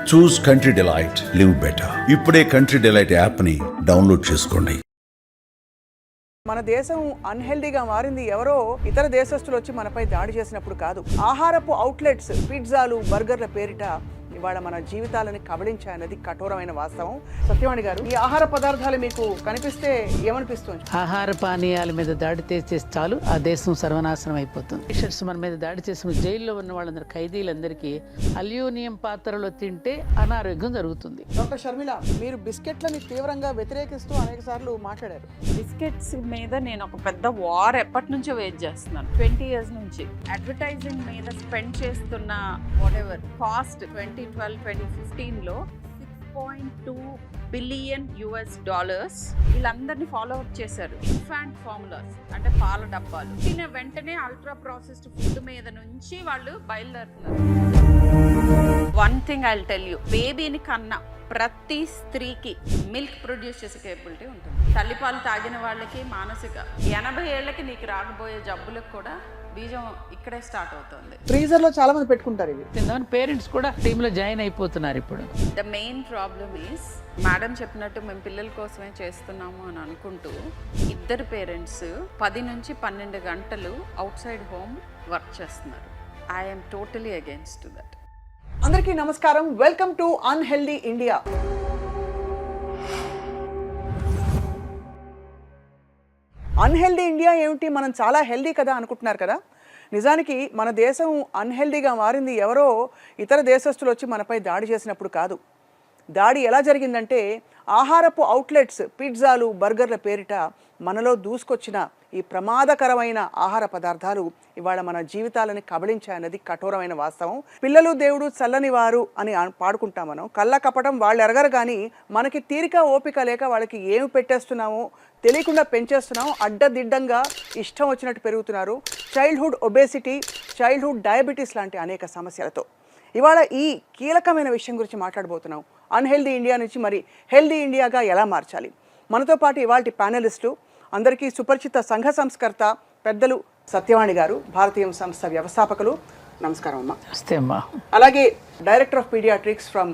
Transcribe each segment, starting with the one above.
చూస్ country delight, live better. ఇప్పుడే country delight యాప్ని download చేసుకోండి. మన దేశం అన్హెల్దీగా మారింది ఎవరో ఇతర దేశస్తులు వచ్చి మనపై దాడి చేసినప్పుడు కాదు. ఆహారపు అవుట్లెట్స్, పిజ్జాలు, బర్గర్ల పేరిట ఇవాళ మన జీవితాలని కబళించాయన్నది కఠోరమైన వాస్తవం. సత్యవాణి గారు, ఈ ఆహార పదార్థాలు మీకు కనిపిస్తే ఏమనిపిస్తుంది? ఆహార పానీయాల మీద దాడి చేస్తే చాలు ఆ దేశం సర్వనాశనం అయిపోతుంది. టీషర్ట్స్ మన మీద దాడి చేసిన జైల్లో ఉన్న వాళ్ళందరూ ఖైదీలందరికీ అల్యూమినియం పాత్రలో తింటే అనారోగ్యం జరుగుతుంది. డాక్టర్ షర్మిల, మీరు బిస్కెట్లని తీవ్రంగా వ్యతిరేకిస్తూ అనేక సార్లు మాట్లాడారు. బిస్కెట్స్ మీద నేను ఒక పెద్ద వార్ ఎప్పటి నుంచో వెయిట్ చేస్తున్నాను. 20 years నుంచి అడ్వర్టైజింగ్ మీద స్పెండ్ చేస్తున్న వాటెవర్ కాస్ట్ 2012-2015లో $6.2 billion వీళ్ళందరినీ ఫాలో అప్ చేశారు. ఇన్ఫాంట్ ఫార్ములాస్ అంటే పాల డబ్బాలు తిన వెంటనే అల్ట్రా ప్రాసెస్డ్ ఫుడ్ మీద నుంచి వాళ్ళు బయలుదేరుతున్నారు. One thing I will tell you, బేబీని కన్నా ప్రతి స్త్రీకి మిల్క్ ప్రొడ్యూస్ చేసే కేపబిలిటీ ఉంటుంది. తల్లిపాలు తాగిన వాళ్ళకి మానసిక 80 ఏళ్ళకి నీకు రాకపోయే జబ్బులకు కూడా బీజం ఇక్కడే స్టార్ట్ అవుతుంది. ఫ్రీజర్ లో చాలా మంది పెట్టుకుంటారు ఇవి. పేరెంట్స్ కూడా టీంలో జాయిన్ అయిపోతున్నారు ఇప్పుడు. The main problem is, madam చెప్పినట్టు మేము పిల్లల కోసమే చేస్తున్నాము అని అనుకుంటూ ఇద్దరు పేరెంట్స్ 10 నుంచి 12 గంటలు అవుట్ సైడ్ హోమ్ వర్క్ చేస్తున్నారు. I'm totally against that. అందరికీ నమస్కారం. Welcome to unhealthy India. Unhealthy India ఏమిటి, మనం చాలా హెల్దీ కదా అనుకుంటున్నారు కదా. నిజానికి మన దేశం అన్హెల్దీగా మారింది ఎవరో ఇతర దేశస్తులు వచ్చి మనపై దాడి చేసినప్పుడు కాదు. దాడి ఎలా జరిగిందంటే, ఆహారపు అవుట్లెట్స్, పిజ్జాలు, బర్గర్ల పేరిట మనలో దూసుకొచ్చిన ఈ ప్రమాదకరమైన ఆహార పదార్థాలు ఇవాళ మన జీవితాలని కబళించాయన్నది కఠోరమైన వాస్తవం. పిల్లలు దేవుడు చల్లని వారు అని పాడుకుంటాం మనం. కళ్ళ కపటం వాళ్ళు ఎరగరు, కానీ మనకి తీరిక ఓపిక లేక వాళ్ళకి ఏమి పెట్టేస్తున్నామో తెలియకుండా పెంచేస్తున్నాం. అడ్డదిడ్డంగా ఇష్టం వచ్చినట్టు పెరుగుతున్నారు. చైల్డ్హుడ్ ఒబేసిటీ, చైల్డ్హుడ్ డయాబెటీస్ లాంటి అనేక సమస్యలతో ఇవాళ ఈ కీలకమైన విషయం గురించి మాట్లాడబోతున్నాం. అన్హెల్దీ ఇండియా నుంచి మరి హెల్దీ ఇండియాగా ఎలా మార్చాలి? మనతో పాటు ఇవాళ ప్యానలిస్టు, అందరికీ సుపరిచిత సంఘ సంస్కర్త పెద్దలు సత్యవాణి గారు, భారతీయ సంస్థ వ్యవస్థాపకులు. నమస్కారం అమ్మా. నమస్తే అమ్మా. అలాగే director of paediatrics from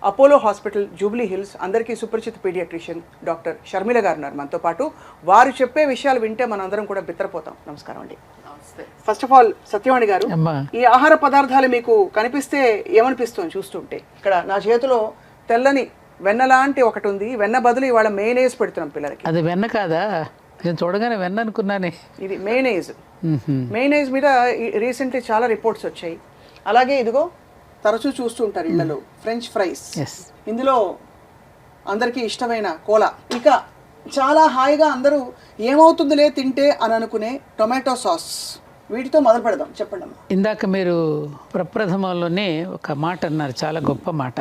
Apollo hospital, Jubilee Hills, అందరికీ సుపరిచిత పీడియాట్రిషియన్ డాక్టర్ షర్మిల గారు ఉన్నారు మనతో పాటు. వారు చెప్పే విషయాలు వింటే మనందరం కూడా బిత్తరపోతాం. నమస్కారం అండి. ఫస్ట్ ఆఫ్ ఆల్ సత్యవాణి గారు, ఈ ఆహార పదార్థాలు మీకు కనిపిస్తే ఏమనిపిస్తుంది చూస్తుంటే? ఇక్కడ నా చేతిలో తెల్లని వెన్న లాంటి ఒకటి ఉంది. వెన్న బదులు ఇవాళ మేనేజ్ పెడుతున్నాం పిల్లలకి. అది వెన్న కాదా? నేను చూడగానే వెన్న అనుకున్నానే. ఇది మేనేజ్. మేనేజ్ మీద రీసెంట్లీ చాలా రిపోర్ట్స్ వచ్చాయి. అలాగే ఇదిగో తరచూ చూస్తూ ఉంటారు ఇళ్లలో ఫ్రెంచ్ ఫ్రైస్, ఇందులో అందరికీ ఇష్టమైన కోలా, ఇక చాలా హాయిగా అందరూ ఏమవుతుందిలే తింటే అని అనుకునే టొమాటో సాస్. వీటితో మొదలు పెడదాం. చెప్పండి అమ్మా. ఇందాక మీరు ప్రప్రథమంలోనే ఒక మాట అన్నారు, చాలా గొప్ప మాట.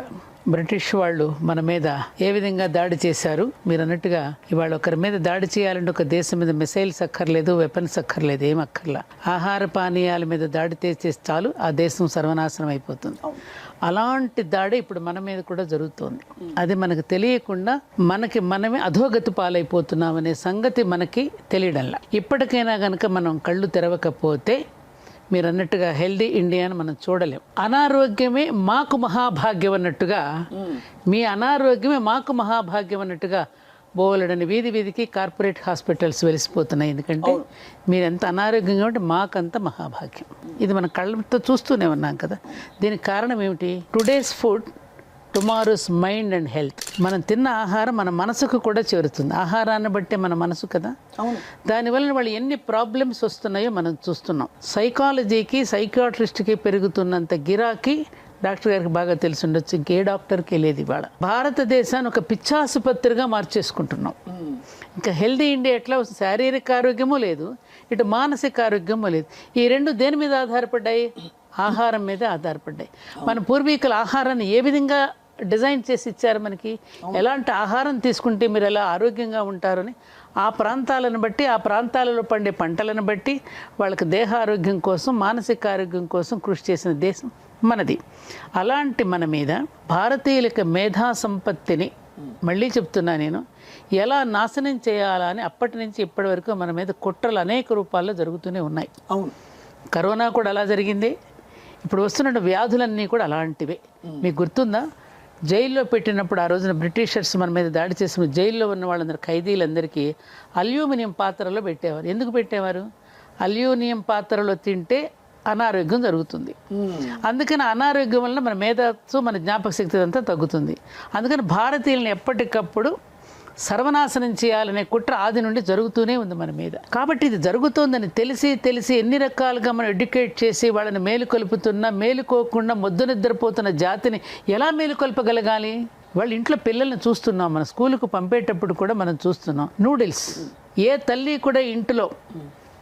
బ్రిటిష్ వాళ్ళు మన మీద ఏ విధంగా దాడి చేశారు? మీరు అన్నట్టుగా ఇవాళ ఒకరి మీద దాడి చేయాలంటే ఒక దేశం మీద మిసైల్స్ అక్కర్లేదు, వెపన్స్ అక్కర్లేదు, ఏం అక్కర్లా. ఆహార పానీయాల మీద దాడి చేస్తే చాలు ఆ దేశం సర్వనాశనం అయిపోతుంది. అలాంటి దాడి ఇప్పుడు మన మీద కూడా జరుగుతోంది. అది మనకు తెలియకుండా మనమే అధోగతి పాలైపోతున్నామనే సంగతి మనకి తెలియడంలా. ఇప్పటికైనా కనుక మనం కళ్ళు తెరవకపోతే మీరు అన్నట్టుగా హెల్దీ ఇండియాని మనం చూడలేం. అనారోగ్యమే మాకు మహాభాగ్యం అన్నట్టుగా, మీ అనారోగ్యమే మాకు మహాభాగ్యం అన్నట్టుగా బోలెడని వీధి వీధికి కార్పొరేట్ హాస్పిటల్స్ వెలిసిపోతున్నాయి. ఎందుకంటే మీరు ఎంత అనారోగ్యంగా ఉంటే మాకంత మహాభాగ్యం. ఇది మన కళ్ళతో చూస్తూనే ఉన్నాం కదా. దీనికి కారణం ఏమిటి? Today's food, tomorrow's mind and health. మనం తిన్న ఆహారం మన మనసుకు కూడా చేరుతుంది. ఆహారాన్ని బట్టే మన మనసు కదా. దానివల్ల వాళ్ళు ఎన్ని ప్రాబ్లమ్స్ వస్తున్నాయో మనం చూస్తున్నాం. సైకాలజీకి, సైకియాట్రిస్ట్కి పెరుగుతున్నంత గిరాకీ డాక్టర్ గారికి బాగా తెలిసి ఉండొచ్చు, ఇంకే డాక్టర్కి లేదు. ఇవాళ భారతదేశాన్ని ఒక పిచ్చాసుపత్రిగా మార్చేసుకుంటున్నాం. ఇంకా హెల్దీ ఇండియా ఎట్లా వస్తుంది? శారీరక ఆరోగ్యమూ లేదు, ఇటు మానసిక ఆరోగ్యమూ లేదు. ఈ రెండు దేని మీద ఆధారపడ్డాయి? ఆహారం మీద ఆధారపడ్డాయి. మన పూర్వీకుల ఆహారాన్ని ఏ విధంగా డిజైన్ చేసి ఇచ్చారు మనకి? ఎలాంటి ఆహారం తీసుకుంటే మీరు ఎలా ఆరోగ్యంగా ఉంటారని ఆ ప్రాంతాలను బట్టి, ఆ ప్రాంతాలలో పండే పంటలను బట్టి వాళ్ళకి దేహ ఆరోగ్యం కోసం, మానసిక ఆరోగ్యం కోసం కృషి చేసిన దేశం మనది. అలాంటి మన మీద భారతీయులకి మేధా సంపత్తిని, మళ్ళీ చెప్తున్నా నేను, ఎలా నాశనం చేయాలని అప్పటి నుంచి ఇప్పటి వరకు మన మీద కుట్రలు అనేక రూపాల్లో జరుగుతూనే ఉన్నాయి. అవును, కరోనా కూడా అలా జరిగింది. ఇప్పుడు వస్తున్న వ్యాధులన్నీ కూడా అలాంటివే. మీకు గుర్తుందా? జైల్లో పెట్టినప్పుడు ఆ రోజున బ్రిటిషర్స్ మన మీద దాడి చేసిన జైల్లో ఉన్న వాళ్ళందరూ ఖైదీలందరికీ అల్యూమినియం పాత్రలో పెట్టేవారు. ఎందుకు పెట్టేవారు? అల్యూమినియం పాత్రలో తింటే అనారోగ్యం జరుగుతుంది. అందుకని అనారోగ్యం వలన మన మేధస్సు, మన జ్ఞాపక శక్తి అంతా తగ్గుతుంది. అందుకని భారతీయులను ఎప్పటికప్పుడు సర్వనాశనం చేయాలనే కుట్ర ఆది నుండి జరుగుతూనే ఉంది మన మీద. కాబట్టి ఇది జరుగుతోందని తెలిసి ఎన్ని రకాలుగా మనం ఎడ్యుకేట్ చేసి వాళ్ళని మేలుకొల్పుతున్నా మేలుకోకుండా మొద్దు నిద్రపోతున్న జాతిని ఎలా మేలుకొల్పగలగాలి? వాళ్ళ ఇంట్లో పిల్లల్ని చూస్తున్నాం, మన స్కూలుకు పంపేటప్పుడు కూడా మనం చూస్తున్నాం. నూడిల్స్, ఏ తల్లి కూడా ఇంట్లో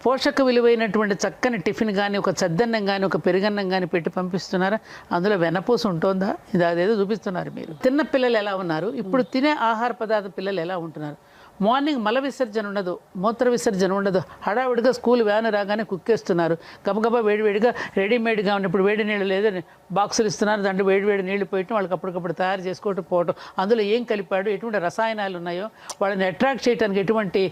పోషక విలువైనటువంటి చక్కని టిఫిన్ కానీ, ఒక చద్దన్నం కానీ, ఒక పెరుగన్నం కానీ పెట్టి పంపిస్తున్నారా? అందులో వెనపూస ఉంటుందా? ఇది అదేదో చూపిస్తున్నారు మీరు. తిన్న పిల్లలు ఎలా ఉన్నారు, ఇప్పుడు తినే ఆహార పదార్థ పిల్లలు ఎలా ఉంటున్నారు? మార్నింగ్ మల విసర్జన ఉండదు, మూత్ర విసర్జన ఉండదు, హడావిడిగా స్కూల్ వ్యాన్ రాగానే కుక్కేస్తున్నారు. గబగబా వేడివేడిగా రెడీమేడ్గా ఉన్నప్పుడు వేడి నీళ్ళు లేదని బాక్సులు ఇస్తున్నారు, దాంట్లో వేడివేడి నీళ్లు పోయటం, వాళ్ళకి అప్పటికప్పుడు తయారు చేసుకోవటం పోవటం. అందులో ఏం కలిపాడు, ఎటువంటి రసాయనాలు ఉన్నాయో, వాళ్ళని అట్రాక్ట్ చేయడానికి ఎటువంటి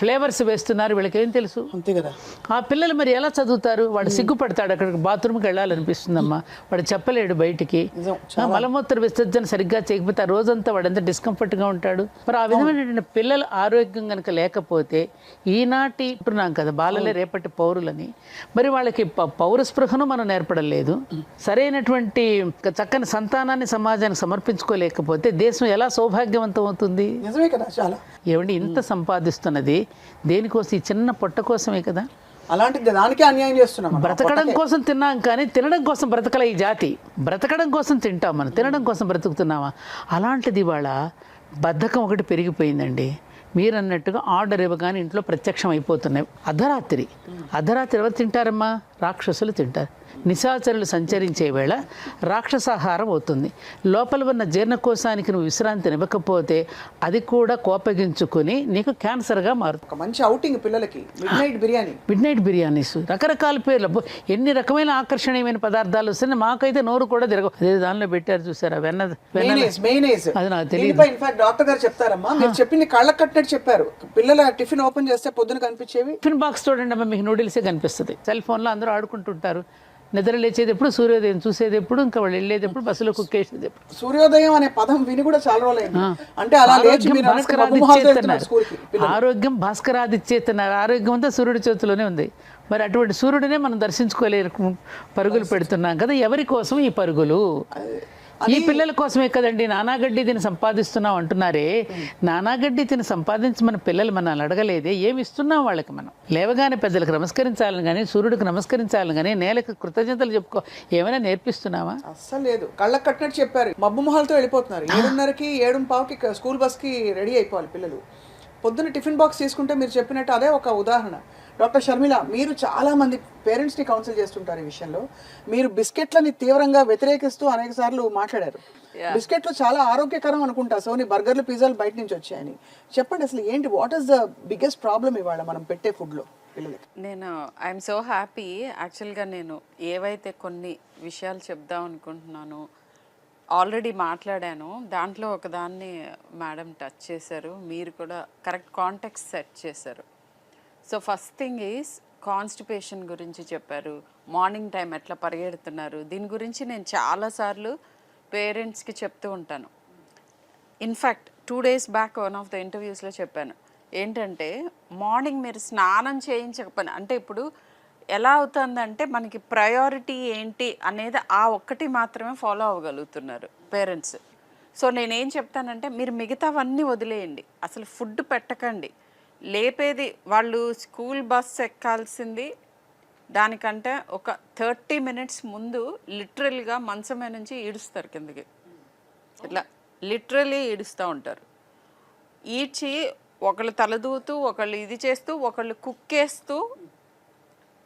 ఫ్లేవర్స్ వేస్తున్నారు, వీళ్ళకి ఏం తెలుసు? అంతే కదా. ఆ పిల్లలు మరి ఎలా చదువుతారు? వాడు సిగ్గుపడతాడు, అక్కడికి బాత్రూమ్కి వెళ్ళాలనిపిస్తుందమ్మా, వాడు చెప్పలేడు బయటికి. మలమూత్ర విసర్జన సరిగ్గా చేయకపోతే ఆ రోజంతా వాడు ఎంత డిస్కంఫర్ట్గా ఉంటాడు. మరి ఆ విధమైనటువంటి పిల్లలు ఆరోగ్యం కనుక లేకపోతే, ఈనాటి అంటున్నాం కదా బాలలే రేపటి పౌరులని, మరి వాళ్ళకి పౌర స్పృహను మనం నేర్పడం, సరైనటువంటి చక్కని సంతానాన్ని సమాజానికి సమర్పించుకోలేకపోతే దేశం ఎలా సౌభాగ్యవంతం అవుతుంది? నిజమే కదా. చాలా ఏమండి, ఇంత సంపాదిస్తున్నది దేనికోసం? ఈ చిన్న పొట్ట కోసమే కదా. అలాంటి దానికే అన్యాయం చేస్తున్నాం. బ్రతకడం కోసం తిన్నాం కానీ తినడం కోసం బ్రతకల ఈ జాతి. బ్రతకడం కోసం తింటాం మనం, తినడం కోసం బ్రతుకుతున్నామా? అలాంటిది ఇవాళ బద్ధకం ఒకటి పెరిగిపోయిందండి. మీరు అన్నట్టుగా ఆర్డర్ ఇవ్వగానే ఇంట్లో ప్రత్యక్షం అయిపోతున్నాయి. అర్ధరాత్రి ఎవరు తింటారమ్మా? రాక్షసులు తింటారు. నిశాచరులు సంచరించే వేళ రాక్షసాహారం అవుతుంది. లోపల ఉన్న జీర్ణకోశానికి నువ్వు విశ్రాంతి ఇవ్వకపోతే అది కూడా కోపగించుకుని నీకు క్యాన్సర్గా మారుతుంది. ఒక మంచి అవుటింగ్ పిల్లలకి మిడ్ నైట్ బిర్యానీస్, రకరకాల పేర్లు, ఎన్ని రకమైన ఆకర్షణీయమైన పదార్థాలు వస్తున్నాయి. మాకైతే నోరు కూడా తిరగవు. అదే దానిలో పెట్టారు చూసారా, అది నాకు తెలియదు. ఇన్ఫాక్ట్ డాక్టర్ గారు చెప్తారమ్మా, మీరు చెప్పింది కళ్ళకు కట్టినట్టు చెప్పారు. పిల్లల టిఫిన్ ఓపెన్ చేస్తే పొద్దున కనిపించేవి టిఫిన్ బాక్స్ చూడండి అమ్మా, మీకు నూడిల్సే కనిపిస్తుంది. సెల్ ఫోన్లో అందరూ ఆడుకుంటుంటారు. నిద్ర లేచేది ఎప్పుడు, సూర్యోదయం చూసేది ఎప్పుడు, ఇంకా వాళ్ళు వెళ్ళేది ఎప్పుడు, బస్సులో కుక్కేసేది ఎప్పుడు. సూర్యోదయం అనే పదం విని కూడా చాలా రోజులైంది. అంటే ఆరోగ్యం భాస్కరాదిచ్చేతున్నారు. ఆరోగ్యం అంతా సూర్యుడి చేతిలోనే ఉంది. మరి అటువంటి సూర్యుడినే మనం దర్శించుకోలేరు, పరుగులు పెడుతున్నాం కదా. ఎవరి కోసం ఈ పరుగులు? ఈ పిల్లల కోసమే కదండి. నానాగడ్డి తిని సంపాదిస్తున్నాం అంటున్నారే, నానాగడ్డి తిని సంపాదించి మన పిల్లలు మనల్ని అడగలేదే, ఏమి ఇస్తున్నాం వాళ్ళకి? మనం లేవగానే పెద్దలకు నమస్కరించాలని కానీ, సూర్యుడికి నమస్కరించాలని కానీ, నేలకు కృతజ్ఞతలు చెప్పుకో ఏమైనా నేర్పిస్తున్నావా? అస్సలు లేదు. కళ్ళకు కట్టినట్టు చెప్పారు. మబ్బు మొహాలతో వెళ్ళిపోతున్నారు. 7:30కి 7:15కి స్కూల్ బస్కి రెడీ అయిపోవాలి పిల్లలు. పొద్దున్న టిఫిన్ బాక్స్ తీసుకుంటే మీరు చెప్పినట్టు అదే ఒక ఉదాహరణ. డాక్టర్ షర్మిల, మీరు చాలా మంది పేరెంట్స్ని కౌన్సిల్ చేస్తుంటారు ఈ విషయంలో. మీరు బిస్కెట్లని తీవ్రంగా వ్యతిరేకిస్తూ అనేక సార్లు మాట్లాడారు. బిస్కెట్లు చాలా ఆరోగ్యకరం అనుకుంటా, సోని బర్గర్లు, పిజ్జాలు బయట నుంచి వచ్చాయని. చెప్పండి అసలు ఏంటి, what is the biggest problem ఇవాళ మనం పెట్టే ఫుడ్లో పిల్లలకి? నేను ఐఎమ్ సో హ్యాపీ. యాక్చువల్గా నేను ఏవైతే కొన్ని విషయాలు చెప్దాం అనుకుంటున్నాను ఆల్రెడీ మాట్లాడాను. దాంట్లో ఒకదాన్ని మేడం టచ్ చేశారు, మీరు కూడా కరెక్ట్ కాంటెక్స్ట్ సెట్ చేశారు. So first thing is constipation గురించి చెప్పారు. మార్నింగ్ టైం ఎట్లా పరిగెడుతున్నారు, దీని గురించి నేను చాలాసార్లు పేరెంట్స్కి చెప్తూ ఉంటాను. In fact 2 days back one of the ఇంటర్వ్యూస్లో చెప్పాను ఏంటంటే, మార్నింగ్ మీరు స్నానం చేయించకపోయినా, అంటే ఇప్పుడు ఎలా అవుతుందంటే మనకి ప్రయారిటీ ఏంటి అనేది ఆ ఒక్కటి మాత్రమే ఫాలో అవ్వగలుగుతున్నారు పేరెంట్స్. సో నేనేం చెప్తానంటే, మీరు మిగతావన్నీ వదిలేయండి, అసలు ఫుడ్ పెట్టకండి. లేపేది వాళ్ళు స్కూల్ బస్ ఎక్కాల్సింది దానికంటే ఒక 30 minutes ముందు లిటరల్గా మంచమే నుంచి ఈడుస్తారు కిందకి. ఇట్లా లిటరలీ ఈడుస్తూ ఉంటారు. ఈడ్చి ఒకళ్ళు తలదూతూ, ఒకళ్ళు ఇది చేస్తూ, ఒకళ్ళు కుక్కేస్తూ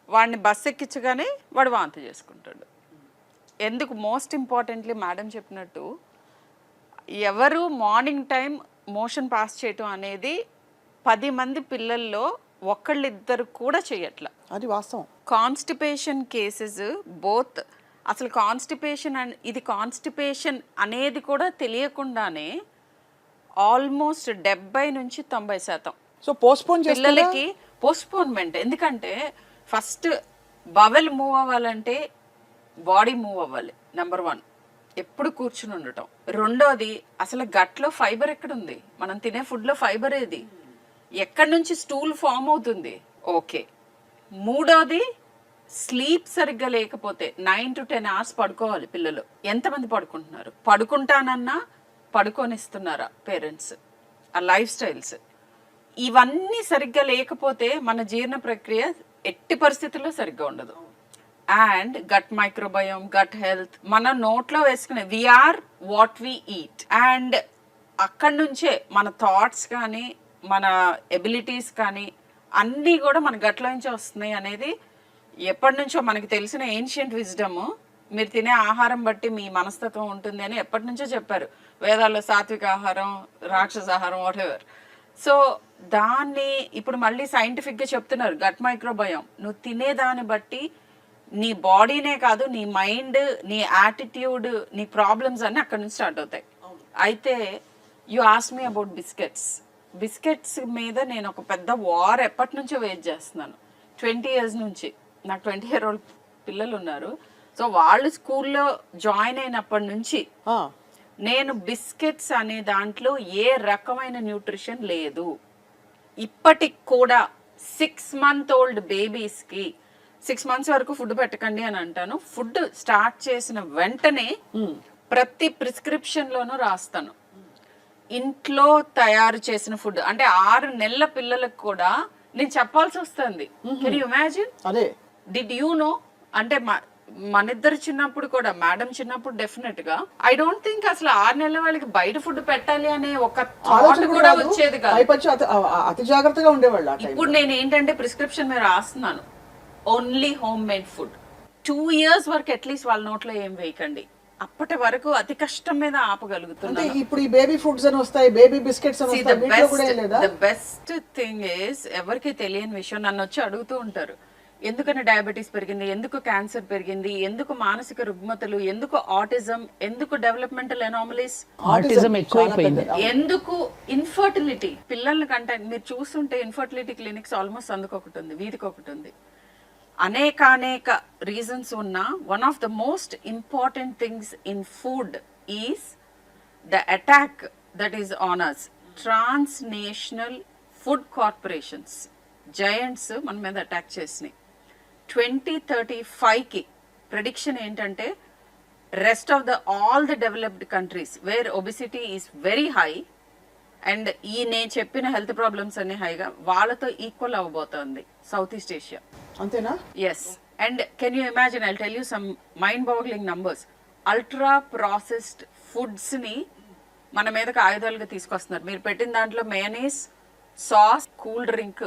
వాడిని బస్ ఎక్కించగానే వాడు వాంతి చేసుకుంటాడు. ఎందుకు? మోస్ట్ ఇంపార్టెంట్లీ మేడం చెప్పినట్టు, ఎవరు మార్నింగ్ టైం మోషన్ పాస్ చేయటం అనేది 10 మంది పిల్లల్లో ఒకళ్ళిద్దరు కూడా చేయట్లా. అది వాస్తవం. కాన్స్టిపేషన్ కేసెస్ బోత్, అసలు కాన్స్టిపేషన్ ఇది కాన్స్టిపేషన్ అనేది కూడా తెలియకుండానే ఆల్మోస్ట్ 70 నుంచి 90% సో పోస్ట్పోన్ పిల్లలకి పోస్ట్పోన్మెంట్. ఎందుకంటే ఫస్ట్ బవెల్ మూవ్ అవ్వాలంటే బాడీ మూవ్ అవ్వాలి, నెంబర్ 1. ఎప్పుడు కూర్చుని ఉండటం. రెండోది అసలు గట్లో ఫైబర్ ఎక్కడుంది? మనం తినే ఫుడ్లో ఫైబర్ ఏది? ఎక్కడి నుంచి స్టూల్ ఫామ్ అవుతుంది? ఓకే. మూడోది స్లీప్ సరిగ్గా లేకపోతే 9 to 10 hours పడుకోవాలి పిల్లలు. ఎంతమంది పడుకుంటున్నారు? పడుకుంటానన్నా పడుకొనిస్తున్నారా పేరెంట్స్? ఆ లైఫ్ స్టైల్స్ ఇవన్నీ సరిగ్గా లేకపోతే మన జీర్ణ ప్రక్రియ ఎట్టి పరిస్థితుల్లో సరిగ్గా ఉండదు. And gut microbiome, gut health మన నోట్లో వేసుకునే we are what we eat. And అక్కడి నుంచే మన థాట్స్ కానీ మన ఎబిలిటీస్ కానీ అన్నీ కూడా మన గట్లో నుంచే వస్తున్నాయి అనేది ఎప్పటి నుంచో మనకి తెలిసిన ఏన్షియంట్ విజ్డమ్. మీరు తినే ఆహారం బట్టి మీ మనస్తత్వం ఉంటుంది అని ఎప్పటి నుంచో చెప్పారు వేదాల్లో. సాత్విక ఆహారం, రాక్షస ఆహారం, వాటెవర్. సో దాన్ని ఇప్పుడు మళ్ళీ సైంటిఫిక్గా చెప్తున్నారు. గట్ మైక్రోబయోమ్ నువ్వు తినేదాన్ని బట్టి నీ బాడీనే కాదు, నీ మైండ్, నీ యాటిట్యూడ్, నీ ప్రాబ్లమ్స్ అన్నీ అక్కడ నుంచి స్టార్ట్ అవుతాయి. అయితే you ask me about biscuits మీద నేను ఒక పెద్ద వార్ ఎప్పటి నుంచో వెయిట్ చేస్తున్నాను. 20 years నుంచి. నాకు 20-year-old పిల్లలు ఉన్నారు. సో వాళ్ళు స్కూల్లో జాయిన్ అయినప్పటి నుంచి నేను బిస్కెట్స్ అనే దాంట్లో ఏ రకమైన న్యూట్రిషన్ లేదు. ఇప్పటికి కూడా 6 month old బేబీస్కి 6 months వరకు ఫుడ్ పెట్టకండి అని అంటాను. ఫుడ్ స్టార్ట్ చేసిన వెంటనే ప్రతి ప్రిస్క్రిప్షన్లోనూ రాస్తాను ఇంట్లో తయారు చేసిన ఫుడ్. అంటే 6 నెలల పిల్లలకు కూడా నేను చెప్పాల్సి వస్తుంది. Can you imagine? అదే డిడ్ యూ నో? అంటే మనిద్దరు చిన్నప్పుడు కూడా, మేడం చిన్నప్పుడు డెఫినెట్ గా ఐ డోంట్ థింక్ అసలు 6 నెలల వాళ్ళకి బయట ఫుడ్ పెట్టాలి అనే ఒక థాట్ కూడా వచ్చేది కాదు. అతి జాగ్రత్తగా ఉండేవాళ్ళు. ఇప్పుడు నేను ఏంటంటే ప్రిస్క్రిప్షన్ మీద రాస్తున్నాను only home made food. 2 years వరకు అట్లీస్ట్ వాళ్ళ నోట్లో ఏం వేయకండి. అప్పటి వరకు అతి కష్టం మీద ఆపగలుగుతున్నాను. ఇప్పుడు ఈ బేబీ ఫుడ్స్ అని వస్తాయి, బేబీ బిస్కెట్స్ అని వస్తాయి. వీటిలో కూడా ఏం లేదా? ద బెస్ట్ థింగ్ ఇస్, ఎవరికి తెలియని విషయం నన్ను వచ్చి అడుగుతూ ఉంటారు, ఎందుకని డయాబెటీస్ పెరిగింది, ఎందుకు క్యాన్సర్ పెరిగింది, ఎందుకు మానసిక రుగ్మతలు, ఎందుకు ఆటిజం, ఎందుకు డెవలప్మెంటల్ ఎనామలీస్, ఆటిజం ఎక్కువైపోయింది, ఎందుకు ఇన్ఫర్టిలిటీ. పిల్లల కంటే మీరు చూస్తుంటే ఇన్ఫర్టిలిటీ క్లినిక్స్ ఆల్మోస్ట్ అందుకొకటి ఉంది, వీధికి ఒకటి ఉంది. అనేక రీజన్స్ ఉన్నా one of the most important things in food is the attack that is on us. Transnational food corporations, giants మన మీద అటాక్ చేసినాయి. 2035కి ప్రెడిక్షన్ ఏంటంటే rest of all the developed countries where obesity is very high and ఈ నేను చెప్పిన health problems అన్ని హైగా వాళ్ళతో ఈక్వల్ అవ్వబోతోంది సౌత్ ఈస్ట్ ఏషియా. అంతేనా? Yes. And can you imagine, I tell you some mind boggling numbers. Ultra processed foods ని మన మీదకి ఆయుధాలుగా తీసుకొస్తున్నారు. మీరు పెట్టిన దాంట్లో మేయనీస్, సాస్, కూల్ డ్రింక్,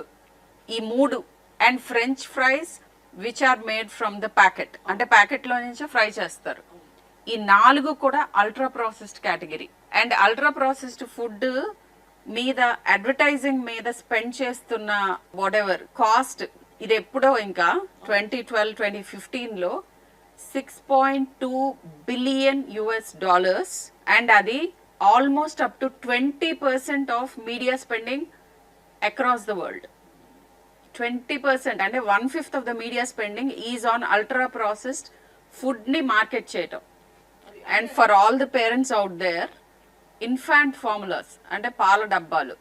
ఈ 3 and French fries which are made from the packet, అంటే ప్యాకెట్లో నుంచే ఫ్రై చేస్తారు. ఈ 4 కూడా ultra processed category. And ultra processed food మీద అడ్వర్టైజింగ్ మీద స్పెండ్ చేస్తున్న వాట్ ఎవర్ కాస్ట్, ఇది ఎప్పుడో ఇంకా 2012-2015లో $6.2 billion అండ్ అది almost up to 20% of media spending across the world. 20% అంటే 1/5 of the media spending is on ultra processed food ని మార్కెట్ చేయటం. And for all the parents out there, infant formulas అంటే పాల డబ్బాలు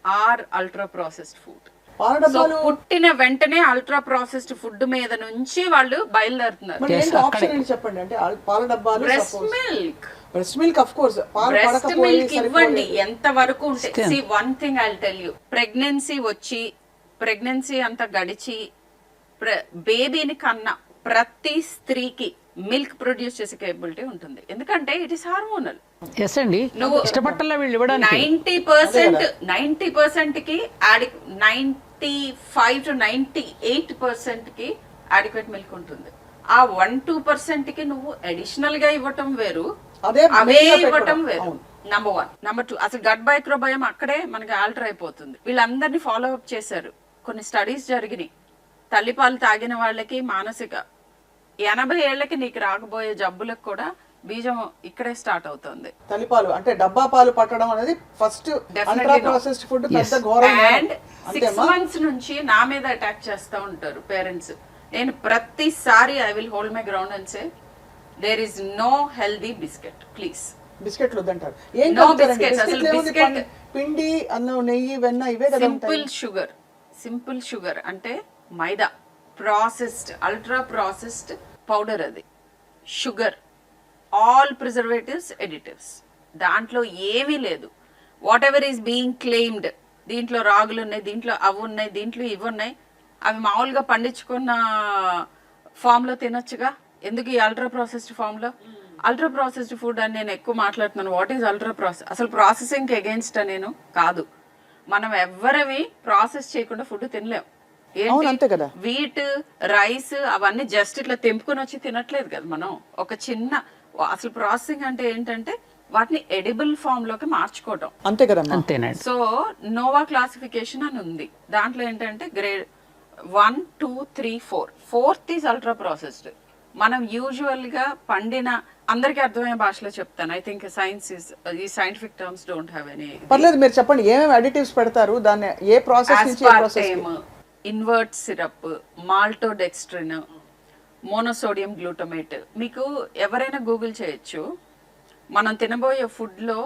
are ultra processed food. So పుట్టిన వెంటనే ultra processed food మీద నుంచి వాళ్ళు బయలుదేరుతున్నారు. చెప్పండి. అంటే పాల డబ్బాలు, breast milk, breast milk of course, breast milk ఇవ్వండి ఎంత వరకు ఉంటే. See one thing I will tell you, pregnancy అంతా గడిచి బేబీని కన్నా ప్రతి స్త్రీకి మిల్క్ ప్రొడ్యూస్ చేసే కేపబిలిటీ ఉంటుంది. ఎందుకంటే ఇట్ ఈస్ హార్మోనల్. ఎస్ అండి, నువ్వు ఇష్టపట్టాల వీళ్ళు ఇవ్వడానికి 90% కి 95 to 98% కి అడిక్వేట్ మిల్క్ ఉంటుంది. ఆ 1-2% కి నువ్వు అడిషనల్ గా ఇవ్వటం వేరు, అవే ఇవ్వటం వేరు. నంబర్ 1. నంబర్ 2, అసలు గట్ మైక్రోబయోమ్ అక్కడే మనకి ఆల్టర్ అయిపోతుంది. వీళ్ళందరినీ ఫాలో అప్ చేశారు. కొన్ని స్టడీస్ జరిగినాయి. తల్లిపాలు తాగిన వాళ్ళకి మానసిక 80 ఏళ్లకి నీకు రాకపోయే జబ్బులకు కూడా బీజం ఇక్కడే స్టార్ట్ అవుతుంది. తల్లిపాలు అంటే డబ్బా పాలు పట్టడం అనేది ఫస్ట్ అల్ట్రా ప్రాసెస్డ్ ఫుడ్ పెద్ద ఘోరం. అండ్ 6 months నుంచి నా మీద అటాక్ చేస్తూ ఉంటారు పేరెంట్స్. నేను ప్రతిసారి I will hold my ground and say, there is no healthy biscuit please. బిస్కెట్లు వద్దంటారు. ఏం No కలుపుతారండి? biscuits, అసలు బిస్కెట్లు ఏముంది? biscuit- పిండి, అన్నం, నెయ్యి, వెన్న ఇవే కదా ఉంటాయి. సింపుల్ షుగర్ అంటే మైదా, ప్రాసెస్డ్ అల్ట్రా ప్రాసెస్డ్ పౌడర్, అది షుగర్, ఆల్ ప్రిజర్వేటివ్స్, ఎడిటివ్స్, దాంట్లో ఏమీ లేదు. What ever is being claimed, దీంట్లో రాగులు ఉన్నాయి, దీంట్లో అవి ఉన్నాయి, దీంట్లో ఇవి ఉన్నాయి, అవి మామూలుగా పండించుకున్న ఫామ్లో తినొచ్చుగా, ఎందుకు ఈ అల్ట్రా ప్రాసెస్డ్ ఫామ్లో? అల్ట్రా ప్రాసెస్డ్ ఫుడ్ అని నేను ఎక్కువ మాట్లాడుతున్నాను. What is ultra process? అసలు ప్రాసెసింగ్ అగేన్స్ట్ నేను కాదు. మనం ఎవ్వరవి ప్రాసెస్ చేయకుండా ఫుడ్ తినలేం. అంతే కదా. వీట్, రైస్ అవన్నీ జస్ట్ ఇట్లా తెంపుకొని వచ్చి తినట్లేదు కదా మనం. ఒక చిన్న అసలు ప్రాసెసింగ్ అంటే ఏంటంటే వాటిని ఎడిబుల్ ఫామ్ లోకి మార్చుకోవటం, అంతే కదా. అంతేనండి. సో నోవా క్లాసిఫికేషన్ అని ఉంది. దాంట్లో ఏంటంటే grade 1, 2, 3, 4. 4th is ultra processed. మనం యూజువల్ గా పండిన, అందరికి అర్థమయ్యే భాషలో చెప్తాను. ఐ థింక్ సైన్స్ ఇస్, ఈ scientific terms don't have any. పర్లేదు, మీరు చెప్పండి ఏమేమి అడిటివ్స్ పెడతారు, దాన్ని ఏ ప్రాసెస్ నుంచి ఏ process? Invert syrup, maltodextrin, monosodium glutamate. మీకు ఎవరైనా గూగుల్ చేయొచ్చు. మనం తినబోయే ఫుడ్ లో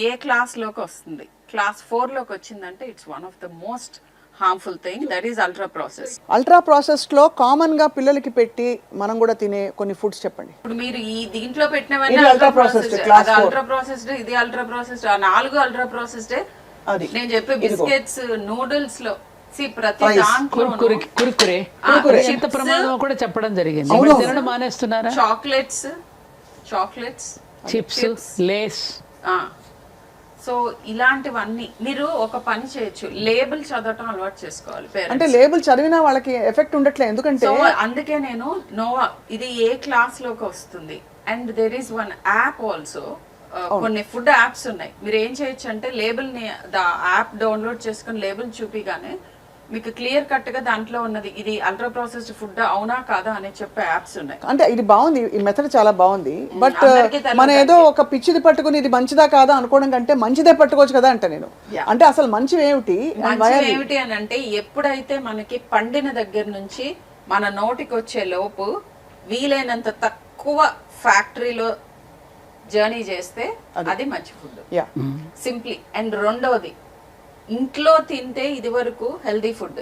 ఏ క్లాస్ లోకి వస్తుంది, క్లాస్ 4 లోకి వచ్చిందంటే it's one of the most harmful thing, that is ultra process. Ultra process లో కామన్ గా పిల్లలకి పెట్టి మనం కూడా తినే కొన్ని ఫుడ్స్ చెప్పండి. ఇప్పుడు మీరు ఈ దీంట్లో పెట్టినవన్నీ ఇది ultra ultra processed, processed, class అది 4. అల్ట్రా ప్రాసెస్డ్, ఇది అల్ట్రా ప్రాసెస్డ్, ఆ 4 అల్ట్రా ప్రాసెస్డ్. అది నేను చెప్పే బిస్కెట్స్, నూడిల్స్ లో ప్రతి కురుకురే ఎంత ప్రమాదమో కూడా చెప్పడం జరిగింది. తినడం మానేస్తున్నారా? Chocolates, chips, Lay's. సో ఇలాంటివన్నీ మీరు ఒక పని చేయొచ్చు, లేబుల్ చదవటం అలవాటు చేసుకోవాలి అంటే పేరెంట్స్. లేబుల్ చదివినా వాళ్ళకి ఎఫెక్ట్ ఉండట్లేదు, ఎందుకంటే సో అందుకే నేను నోవా ఇది ఏ క్లాస్ లోకి వస్తుంది. And there is one app also, కొన్ని ఫుడ్ యాప్స్ ఉన్నాయి. మీరు ఏం చేయొచ్చు అంటే లేబుల్ ని, యాప్ డౌన్లోడ్ చేసుకుని లేబుల్ చూపిగానే మీకు క్లియర్ కట్ గా దాంట్లో ఉన్నది ఇది అల్ట్రా ప్రాసెస్డ్ ఫుడ్ అవునా కాదా అని చెప్పే యాప్స్ ఉన్నాయి. అంటే ఇది బాగుంది, ఈ మెథడ్ చాలా బాగుంది. బట్ మన ఏదో ఒక పిచ్చిది పట్టుకుని ఇది మంచిదా కాదా అనుకోవడం కంటే మంచిదే పట్టుకోవచ్చు కదా అంటే నేను. అంటే అసలు మంచివి ఏమిటి ఏమిటి అని అంటే, ఎప్పుడైతే మనకి పండిన దగ్గర నుంచి మన నోటికి వచ్చే లోపు వీలైనంత తక్కువ ఫ్యాక్టరీలో జర్నీ చేస్తే అది మంచి ఫుడ్, సింప్లీ. అండ్ రెండోది, ఇంట్లో తింటే ఇది వరకు హెల్దీ ఫుడ్,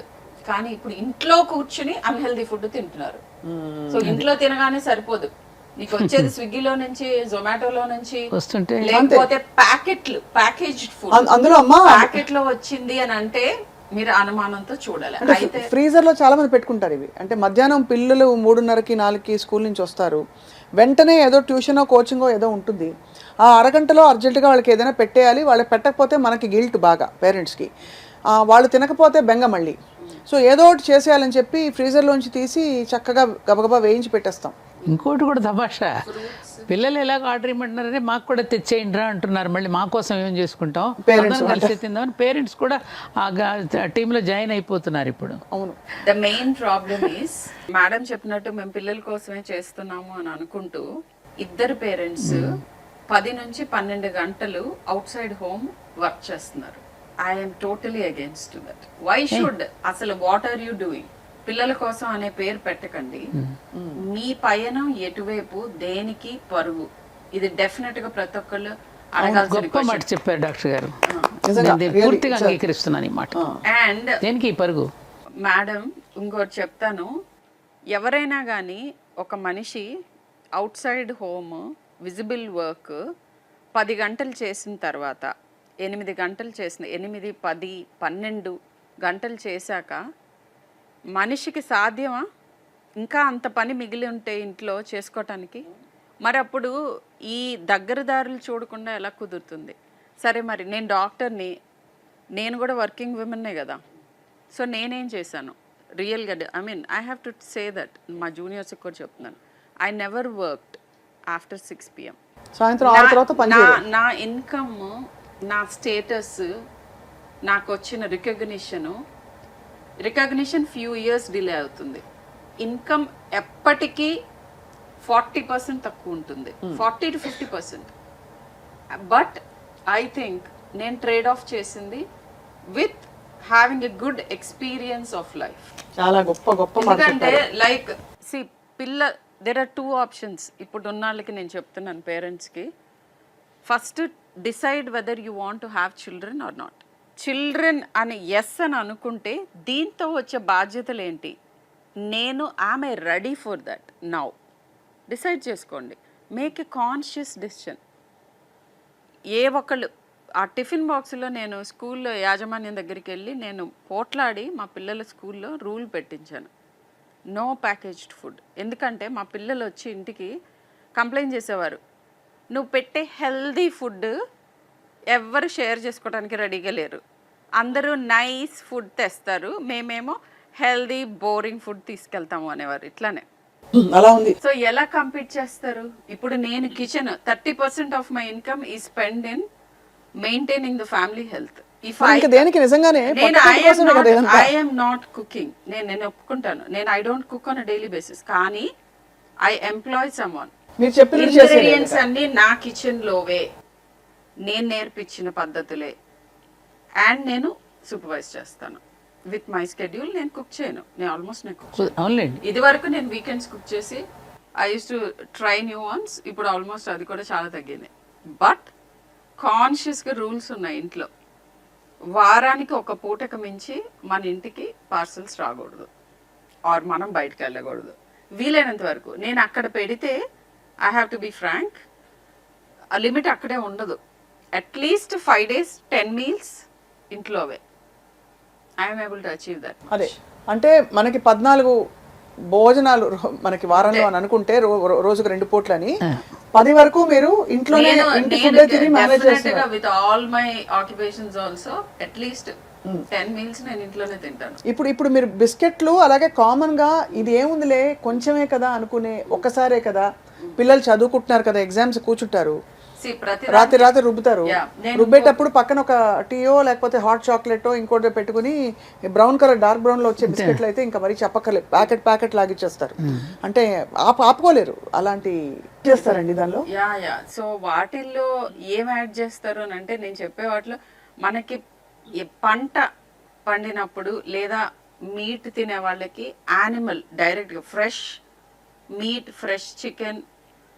కానీ ఇప్పుడు ఇంట్లో కూర్చుని అన్హెల్దీ ఫుడ్ తింటున్నారు. సో ఇంట్లో తినగానే సరిపోదు, నీకు వచ్చేది స్విగ్గీలో నుంచి, జొమాటోలో నుంచి వస్తుంటే, లేకపోతే ప్యాకేజ్డ్ ఫుడ్ అందులో ప్యాకెట్ లో వచ్చింది అని అంటే మీరు అనుమానంతో చూడాలి. అయితే ఫ్రీజర్ లో చాలా మంది పెట్టుకుంటారు ఇవి. అంటే మధ్యాహ్నం పిల్లలు 3:30కి 4కి స్కూల్ నుంచి వస్తారు, వెంటనే ఏదో ట్యూషనో కోచింగో ఏదో ఉంటుంది, ఆ అరగంటలో అర్జెంటుగా వాళ్ళకి ఏదైనా పెట్టేయాలి. వాళ్ళు పెట్టకపోతే మనకి గిల్ట్ బాగా పేరెంట్స్కి, వాళ్ళు తినకపోతే బెంగ మళ్ళీ. సో ఏదో ఒకటి చేసేయాలని చెప్పి ఫ్రీజర్లోంచి తీసి చక్కగా గబగబా వేయించి పెట్టేస్తాం. ఇంకోటి కూడా తమాషా, పిల్లలు ఎలాగో ఆర్డర్ ఇవ్వమంటున్నారని మాకు కూడా తెచ్చేయండి రా అంటున్నారు. మళ్ళీ మా కోసం ఏం చేసుకుంటాం, పేరెంట్స్ కలిసి తిందామని పేరెంట్స్ కూడా ఆ టీంలో జాయిన్ అయిపోతున్నారు ఇప్పుడు. అవును, the main problem is, madam చెప్పినట్టు మేము పిల్లల కోసమే చేస్తున్నాము అని అనుకుంటూ ఇద్దరు పేరెంట్స్ 10 నుంచి 12 గంటలు అవుట్ సైడ్ హోమ్ వర్క్ చేస్తున్నారు. I'm totally against that. Why should, అసలు వాట్ ఆర్ యూ డూయింగ్? పిల్లల కోసం అనే పేరు పెట్టకండి. మీ పయనం ఎటువైపు, దేనికి పరుగు, ఇది డెఫినెట్ గా ప్రతి ఒక్కళ్ళు అడగాల్సిన గొప్ప మాట చెప్పారు డాక్టర్ గారు, నిజంగా పూర్తిగా అంగీకరిస్తున్నాను ఈ మాట. అండ్ దేనికి పరుగు? మేడం ఇంకోటి చెప్తాను, ఎవరైనా కానీ ఒక మనిషి out side home visible work 10 గంటలు చేసిన తర్వాత, 8 గంటలు చేసిన, 8, 10, 12 గంటలు చేశాక మనిషికి సాధ్యమా ఇంకా అంత పని మిగిలి ఉంటే ఇంట్లో చేసుకోవటానికి? మరి అప్పుడు ఈ దగ్గరదారులు చూడకుండా ఎలా కుదురుతుంది? సరే, మరి నేను డాక్టర్ని, నేను కూడా వర్కింగ్ విమెన్నే కదా. సో నేనేం చేశాను రియల్గా, I mean I have to say that, మా జూనియర్స్కి కూడా చెప్తున్నాను, I never worked after 6 PM. సాయంత్రం 6 తర్వాత పని చేయాలి. నా ఇన్కమ్, నా స్టేటస్, నాకు వచ్చిన రికగ్నిషన్ ఫ్యూ ఇయర్స్ డిలే అవుతుంది. ఇన్కమ్ ఎప్పటికీ 40% తక్కువ ఉంటుంది, 40 to 50%. బట్ ఐ థింక్ నేను ట్రేడ్ ఆఫ్ చేసింది with having a good experience of life. చాలా గొప్ప గొప్ప. ఎందుకంటే లైక్ దెర్ ఆర్ 2 ఆప్షన్స్ ఇప్పుడు ఉన్న వాళ్ళకి నేను చెప్తున్నాను పేరెంట్స్కి. First decide whether you want to have children or not. Children అని ఎస్ అని అనుకుంటే దీంతో వచ్చే బాధ్యతలు ఏంటి, నేను I'm a ready for that now. Decide చేసుకోండి, మేక్ ఎ కాన్షియస్ డెసిషన్. ఏ ఒక్కళ్ళు ఆ టిఫిన్ బాక్స్లో నేను స్కూల్లో యాజమాన్యం దగ్గరికి వెళ్ళి నేను పోట్లాడి మా పిల్లల స్కూల్లో రూల్ పెట్టించాను, నో ప్యాకేజ్డ్ ఫుడ్. ఎందుకంటే మా పిల్లలు వచ్చి ఇంటికి కంప్లైంట్ చేసేవారు, నువ్వు పెట్టే హెల్దీ ఫుడ్ ఎవ్వరు షేర్ చేసుకోవడానికి రెడీగా లేరు, అందరూ నైస్ ఫుడ్ తెస్తారు, మేమేమో హెల్దీ బోరింగ్ ఫుడ్ తీసుకెళ్తాము అనేవారు. ఇట్లానే అలా ఉంది. సో ఎలా కంపీట్ చేస్తారు? ఇప్పుడు నేను కిచెన్ 30% ఆఫ్ మై ఇన్కమ్ ఈ spend in maintaining the family health. If ఇంకా దేనికి నిజంగానే ఐఎమ్ నాట్ కుకింగ్, నేను ఒప్పుకుంటాను, నేను I don't cook on daily basis, కానీ ఐ ఎంప్లాయ్ సమ్వన్. మీరు చెప్పిన ఇంగ్రీడియంట్స్ అన్ని నా కిచెన్ లోవే, నేను నేర్పించిన పద్ధతులే, అండ్ నేను సూపర్వైజ్ చేస్తాను విత్ మై స్కెడ్యూల్. నేను కుక్ చేయను, నేను ఆల్మోస్ట్ నేను కుక్ చేయను. అవునులేండి. ఇది వరకు నేను వీకెండ్స్ కుక్ చేసి I use to try new once, ఇప్పుడు ఆల్మోస్ట్ అది కూడా చాలా తగ్గింది. బట్ కాన్షియస్గా రూల్స్ ఉన్నాయి ఇంట్లో. వారానికి ఒక పూటకు మించి మన ఇంటికి పార్సల్స్ రాకూడదు, ఆర్ మనం బయటకు వెళ్ళకూడదు వీలైనంత వరకు. నేను అక్కడ పెడితే I have to be frank, ఆ లిమిట్ అక్కడే ఉండదు. అట్లీస్ట్ 5 days 10 meals ఇంట్లోవే. I'm able to achieve that. అదే అంటే మనకి 14 భోజనాలు మనకి వారంలో అని అనుకుంటే రోజుకు 2 పూట్లని 10 వరకు మీరు ఇంట్లోనే ఇంటి ఫుడ్ తిని మేనేజ్ చేస్తున్నారు. With all my occupations also at least 10 meals నేను ఇంట్లోనే తింటాను. ఇప్పుడు మీరు బిస్కెట్లు అలాగే కామన్ గా ఇది ఏముందిలే కొంచెమే కదా అనుకునే, ఒక్కసారే కదా, పిల్లలు చదువుకుంటున్నారు కదా, ఎగ్జామ్స్ కూర్చుంటారు, రాత్రి రుబ్బుతారు, రుబ్బేటప్పుడు పక్కన ఒక టీయో లేకపోతే హాట్ చాక్లెట్ ఇంకోటి పెట్టుకుని బ్రౌన్ కలర్ డార్క్ బ్రౌన్ లో వచ్చే బిస్కెట్లు అయితే ఇంకా మరీ చెప్పక్కర్లేదు, ప్యాకెట్ లాగిచ్చేస్తారు. అంటే ఆపుకోలేరు, అలాంటి చేస్తారండి దానిలో. సో వాటిల్లో ఏం యాడ్ చేస్తారు అని అంటే, నేను చెప్పే వాటిలో మనకి పంట పండినప్పుడు లేదా మీట్ తినే వాళ్ళకి యానిమల్ డైరెక్ట్గా fresh meat, fresh chicken,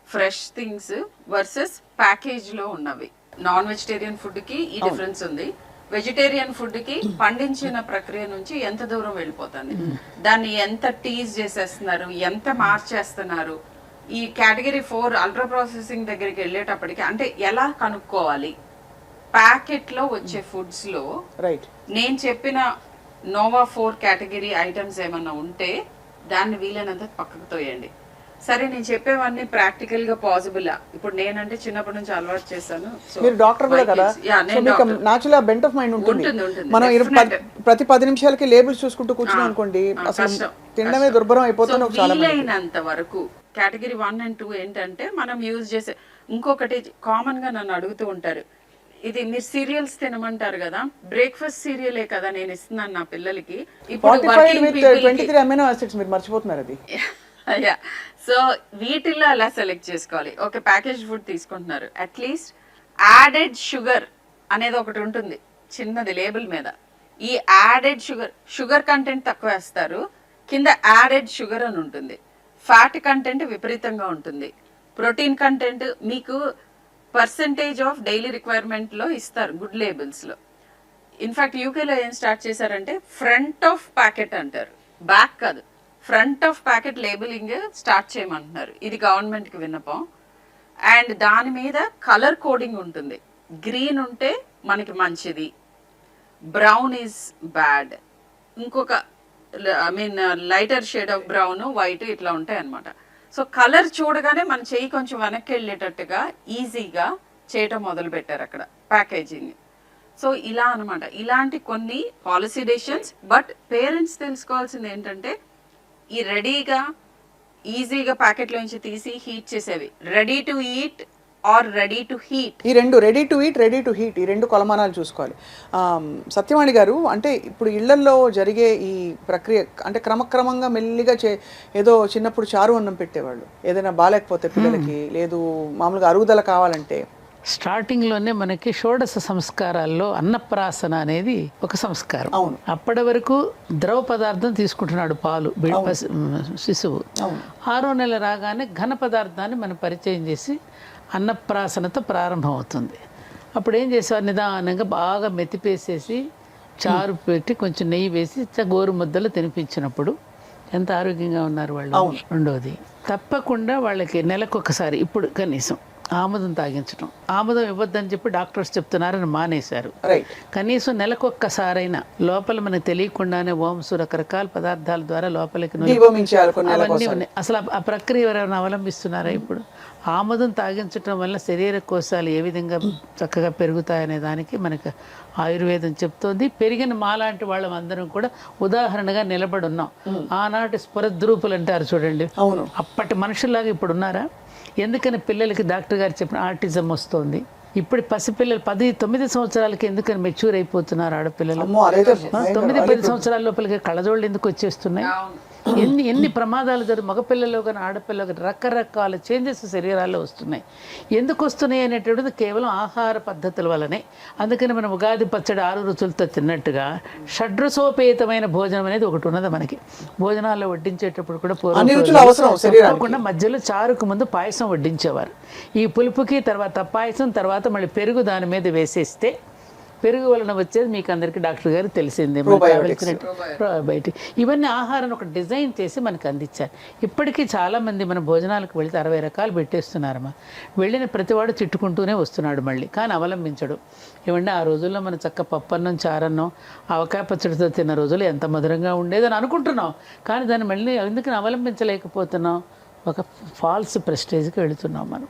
fresh things versus ప్యాకేజ్లో ఉన్నవి. నాన్ వెజిటేరియన్ ఫుడ్కి ఈ డిఫరెన్స్ ఉంది. వెజిటేరియన్ ఫుడ్కి పండించిన ప్రక్రియ నుంచి ఎంత దూరం వెళ్ళిపోతుంది, దాన్ని ఎంత టీజ్ చేసేస్తున్నారు, ఎంత మార్చేస్తున్నారు. ఈ కేటగిరీ 4 అల్ట్రా ప్రాసెసింగ్ దగ్గరికి వెళ్ళేటప్పటికి అంటే ఎలా కనుక్కోవాలి, ప్యాకెట్లో వచ్చే ఫుడ్స్లో నేను చెప్పిన నోవా 4 కేటగిరీ ఐటమ్స్ ఏమన్నా ఉంటే దాన్ని వీలైనంత పక్కకు తోయండి. సరే నేను చెప్పేవన్నీ ప్రాక్టికల్ గా పాసిబుల్. ఇప్పుడు నేనంటే చిన్నప్పటి నుంచి అలవాటు చేశాను. మీరు డాక్టర్ కూడా కదా, నాచురల్ బెంట్ ఆఫ్ మైండ్ ఉంటుంది. మనం ప్రతి 10 నిమిషాలకి లేబుల్స్ చూసుకుంటూ కూర్చున్నాం అనుకోండి, అసలు తినడమే దుర్భరం అయిపోతుంది. వీలైనంత వరకు కేటగిరీ 1 and 2 ఏంటంటే మనం యూజ్ చేసే. ఇంకొకటి కామన్ గా నన్ను అడుగుతూ ఉంటారు, ఇది మీరు సీరియల్స్ తినమంటారు కదా, బ్రేక్ఫాస్ట్ సీరియలే కదా నేను ఇస్తున్నాను నా పిల్లలకి. ఇప్పుడు 23 అమైనో యాసిడ్స్ మీరు మర్చిపోతున్నారు అది. సో వీటిల్లో ఎలా సెలెక్ట్ చేసుకోవాలి? ఓకే, ప్యాకేజ్ ఫుడ్ తీసుకుంటున్నారు, అట్లీస్ట్ యాడెడ్ షుగర్ అనేది ఒకటి ఉంటుంది చిన్నది లేబుల్ మీద. ఈ యాడెడ్ షుగర్ కంటెంట్ తక్కువ వేస్తారు, కింద యాడెడ్ షుగర్ అని ఉంటుంది. ఫ్యాట్ కంటెంట్ విపరీతంగా ఉంటుంది, ప్రోటీన్ కంటెంట్ మీకు పర్సంటేజ్ ఆఫ్ డైలీ రిక్వైర్మెంట్లో ఇస్తారు గుడ్ లేబుల్స్లో. ఇన్ఫ్యాక్ట్ యూకేలో ఏం స్టార్ట్ చేశారంటే ఫ్రంట్ ఆఫ్ ప్యాకెట్ అంటారు, బ్యాక్ కాదు, front of packet labelling start చేయమంటున్నారు. ఇది గవర్నమెంట్కి విన్నపం. అండ్ దాని మీద కలర్ కోడింగ్ ఉంటుంది. గ్రీన్ ఉంటే మనకి మంచిది, బ్రౌన్ ఈజ్ బ్యాడ్, ఇంకొక lighter shade of brown, white ఇట్లా ఉంటాయి అన్నమాట. సో కలర్ చూడగానే మన చెయ్యి కొంచెం వెనక్కి వెళ్ళేటట్టుగా ఈజీగా చేయటం మొదలు పెట్టారు అక్కడ ప్యాకేజింగ్. సో ఇలా అనమాట, ఇలాంటి కొన్ని పాలసీ డెసిషన్స్. బట్ పేరెంట్స్ తెలుసుకోవాల్సింది ఏంటంటే, ఈ రెడీగా ఈజీగా ప్యాకెట్లో నుంచి తీసి హీట్ చేసేవి, ready to eat or ready to heat, ఈ రెండు ready to eat, ready to heat, ఈ రెండు కొలమానాలు చూసుకోవాలి. సత్యవాణి గారు, అంటే ఇప్పుడు ఇళ్లల్లో జరిగే ఈ ప్రక్రియ అంటే క్రమక్రమంగా మెల్లిగా ఏదో చిన్నప్పుడు చారు అన్నం పెట్టేవాళ్ళు, ఏదైనా బాగాలేకపోతే పిల్లలకి, లేదు మామూలుగా అరుగుదల కావాలంటే స్టార్టింగ్లోనే మనకి షోడశ సంస్కారాల్లో అన్నప్రాసన అనేది ఒక సంస్కారం. అవును. అప్పటి వరకు ద్రవ పదార్థం తీసుకుంటున్నాడు పాలు శిశువు. 6వ నెల రాగానే ఘన పదార్థాన్ని మనం పరిచయం చేసి అన్నప్రాసనతో ప్రారంభమవుతుంది. అప్పుడు ఏం చేసేవారు, నిదానంగా బాగా మెతిపేసేసి చారు పెట్టి కొంచెం నెయ్యి వేసి గోరు ముద్దలు తినిపించినప్పుడు ఎంత ఆరోగ్యంగా ఉన్నారు వాళ్ళు. రెండోది, తప్పకుండా వాళ్ళకి నెలకొకసారి ఇప్పుడు కనీసం ఆముదం తాగించడం. ఆముదం ఇవ్వద్దని చెప్పి డాక్టర్స్ చెప్తున్నారని మానేశారు. కనీసం నెలకొక్కసారైనా లోపల మనకు తెలియకుండానే ఓంసు రకరకాల పదార్థాల ద్వారా లోపలికి అవన్నీ ఉన్నాయి. అసలు ఆ ప్రక్రియ ఎవరైనా అవలంబిస్తున్నారా ఇప్పుడు? ఆముదం తాగించడం వల్ల శరీర కోశాలు ఏ విధంగా చక్కగా పెరుగుతాయనే దానికి మనకు ఆయుర్వేదం చెప్తోంది. పెరిగిన మాలాంటి వాళ్ళందరం కూడా ఉదాహరణగా నిలబడి ఉన్నాం. ఆనాటి స్ఫురద్రూపులు అంటారు చూడండి, అప్పటి మనుషుల్లాగా ఇప్పుడు ఉన్నారా? ఎందుకని పిల్లలకి డాక్టర్ గారు చెప్పిన ఆటిజం వస్తుంది. ఇప్పుడు పసిపిల్లలు 10-9 సంవత్సరాలకి ఎందుకని మెచ్యూర్ అయిపోతున్నారు ఆడపిల్లలు. 9-10 సంవత్సరాల లోపలికి కళ్ళజోళ్ళు ఎందుకు వచ్చేస్తున్నాయి? ఎన్ని ప్రమాదాలు జరుగుతాయి. మగపిల్లలు కానీ ఆడపిల్లలు కానీ రకరకాల చేంజెస్ శరీరాల్లో వస్తున్నాయి. ఎందుకు వస్తున్నాయి అనేటువంటిది కేవలం ఆహార పద్ధతుల వల్లనే. అందుకని మనం ఉగాది పచ్చడి 6 రుచులతో తిన్నట్టుగా షడ్రసోపేతమైన భోజనం అనేది ఒకటి ఉన్నది మనకి. భోజనాల్లో వడ్డించేటప్పుడు కూడా తప్పకుండా మధ్యలో చారుకు ముందు పాయసం వడ్డించేవారు. ఈ పులుపుకి తర్వాత పాయసం, తర్వాత మళ్ళీ పెరుగు దాని మీద వేసేస్తే పెరుగు వలన వచ్చేది మీకు అందరికీ డాక్టర్ గారు తెలిసిందే. ప్రోబయోటిక్ ఇవన్నీ ఆహారాన్ని ఒక డిజైన్ చేసి మనకు అందించారు. ఇప్పటికీ చాలామంది మన భోజనాలకు వెళితే 60 రకాలు పెట్టేస్తున్నారమ్మా. వెళ్ళిన ప్రతివాడు తిట్టుకుంటూనే వస్తున్నాడు మళ్ళీ, కానీ అవలంబించడు. ఏమంటే ఆ రోజుల్లో మనం చక్క పప్పన్నం, చారన్నం, ఆవకాయ పచ్చడితో తిన్న రోజులు ఎంత మధురంగా ఉండేదని అనుకుంటున్నాం, కానీ దాన్ని మళ్ళీ ఎందుకని అవలంబించలేకపోతున్నాం? ఒక ఫాల్స్ ప్రెస్టేజ్కి వెళుతున్నాం మనం.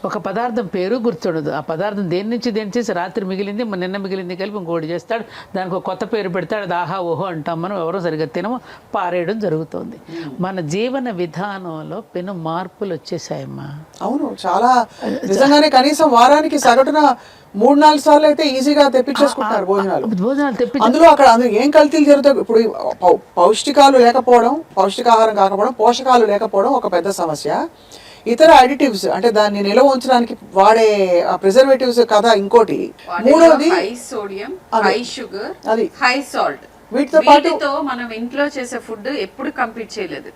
ఒక పదార్థం పేరు గుర్తుండదు. ఆ పదార్థం దేని నుంచి చేసి రాత్రి మిగిలింది నిన్న మిగిలింది కలిపి ఇంకోటి చేస్తాడు, దానికి ఒక కొత్త పేరు పెడతాడు, అది ఆహా ఓహో అంటాం. మనం ఎవరో సరిగ్గా తినమో పారేయడం జరుగుతుంది. మన జీవన విధానంలో పెను మార్పులు వచ్చేసాయమ్మా. అవును, చాలా నిజంగానే. కనీసం వారానికి సగటున 3-4 సార్లు అయితే ఈజీగా తెప్పించేసుకుంటారు భోజనాలు తెప్పి. అందులో అక్కడ ఏం కల్తీలు జరుగుతాయి ఇప్పుడు? పౌష్టికాలు లేకపోవడం, పౌష్టికాహారం కాకపోవడం, పోషకాలు లేకపోవడం ఒక పెద్ద సమస్య. ఇతర అడిటివ్స్ అంటే దాన్ని నిల్వ ఉంచడానికి వాడే ప్రిజర్వేటివ్స్ కదా ఇంకోటి. మూడోది high sodium, high sugar, high salt. వీటితో మనం ఇంట్లో చేసే ఫుడ్ ఎప్పుడు కంప్లీట్ చేయలేదు,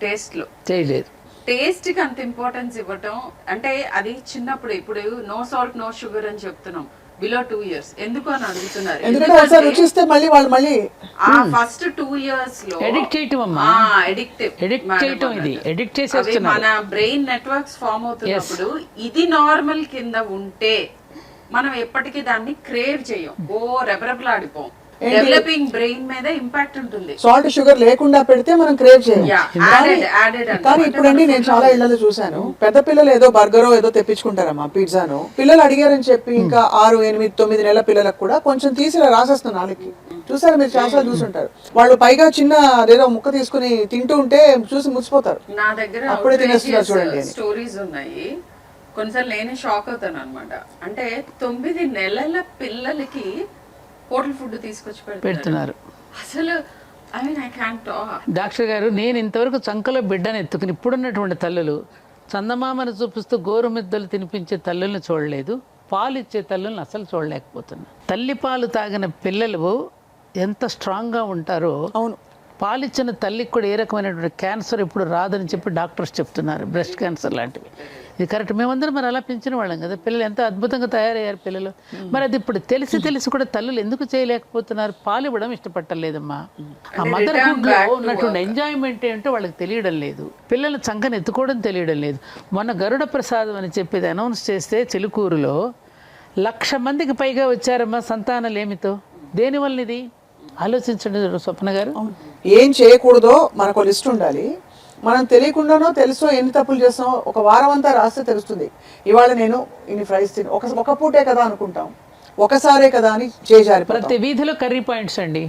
టేస్ట్ కి అంత ఇంపార్టెన్స్ ఇవ్వటం. అంటే అది చిన్నప్పుడు, ఇప్పుడు నో సాల్ట్ నో షుగర్ అని చెప్తున్నాం బిలో 2 years. ఎందుకు అని అడుగుతున్నారు. ఫస్ట్ 2 years లో మన బ్రెయిన్ నెట్వర్క్స్ ఫామ్ అవుతున్నప్పుడు ఇది నార్మల్ కింద ఉంటే మనం ఎప్పటికీ దాన్ని క్రేవ్ చేయం, రెబరెబలాడిపోం. డెవలపింగ్ బ్రెయిన్ మీద ఇంపాక్ట్ ఉంటుంది. సాల్ట్ షుగర్ లేకుండా పెడితే మనం క్రేవ్ చేయం. కానీ ఇప్పుడండి నేను చాలా ఇళ్లలో చూసాను, పెద్ద పిల్లలు ఏదో బర్గరో ఏదో తెప్పించుకుంటారమ్మా, పిజ్జాను. పిల్లలు అడిగారని చెప్పి ఇంకా 6, 8, 9 నెలల పిల్లలకు కూడా కొంచెం తీసి రాసేస్తున్న నాలుగుకి. చూసారు మీరు, చాలా చూసుంటారు. వాళ్ళు పైగా చిన్న అదేదో ముక్క తీసుకుని తింటూ ఉంటే చూసి ముచ్చిపోతారు. నా దగ్గర అప్పుడే తినేస్తున్నారు చూడండి. స్టోరీస్ ఉన్నాయి. కొన్నిసార్లు నేనే షాక్ అవుతాను అనమాట. అంటే 9 నెలల పిల్లలకి హోటల్ ఫుడ్ తీసుకొచ్చి పెడుతున్నారు. అసలు డాక్టర్ గారు, నేను ఇంతవరకు చంకలో బిడ్డను ఎత్తుకుని ఇప్పుడున్నటువంటి తల్లులు చందమామను చూపిస్తూ గోరుమిద్దలు తినిపించే తల్లుల్ని చూడలేదు, పాలు ఇచ్చే తల్లుల్ని అసలు చూడలేకపోతున్నా. తల్లి పాలు తాగిన పిల్లలు ఎంత స్ట్రాంగ్గా ఉంటారో, అవును, పాలిచ్చిన తల్లికి కూడా ఏ రకమైనటువంటి క్యాన్సర్ ఇప్పుడు రాదని చెప్పి డాక్టర్స్ చెప్తున్నారు, బ్రెస్ట్ క్యాన్సర్ లాంటివి. ఇది కరెక్ట్. మేమందరం మరి అలా పెంచిన వాళ్ళం కదా. పిల్లలు ఎంత అద్భుతంగా తయారయ్యారు పిల్లలు. మరి అది ఇప్పుడు తెలిసి కూడా తల్లులు ఎందుకు చేయలేకపోతున్నారు? పాలు ఇవ్వడం ఇష్టపట్టలేదమ్మా. ఆ మదర్హుడ్లో ఉన్నటువంటి ఎంజాయ్మెంట్ ఏంటో వాళ్ళకి తెలియడం లేదు. పిల్లలు చంకను ఎత్తుకోవడం తెలియడం లేదు. మొన్న గరుడ ప్రసాదం అని చెప్పేది అనౌన్స్ చేస్తే చిలుకూరులో 1,00,000 మందికి పైగా వచ్చారమ్మా సంతానలేమితో. దేనివల్ల ఇది ఆలోచించండి స్వప్న గారు. ఏం చేయకూడదో మనకు లిస్ట్ ఉండాలి. మనం తెలియకుండానో తెలుసో ఎన్ని తప్పులు చేస్తామో ఒక వారం అంతా రాస్తే తెలుస్తుంది. ఇవాళ నేను ఇన్ని ఫ్రైస్ తిని ఒక పూటే కదా అనుకుంటాం, ఒకసారే కదా అని చేయాలి. ప్రతి వీధిలో కర్రీ పాయింట్స్ అండి.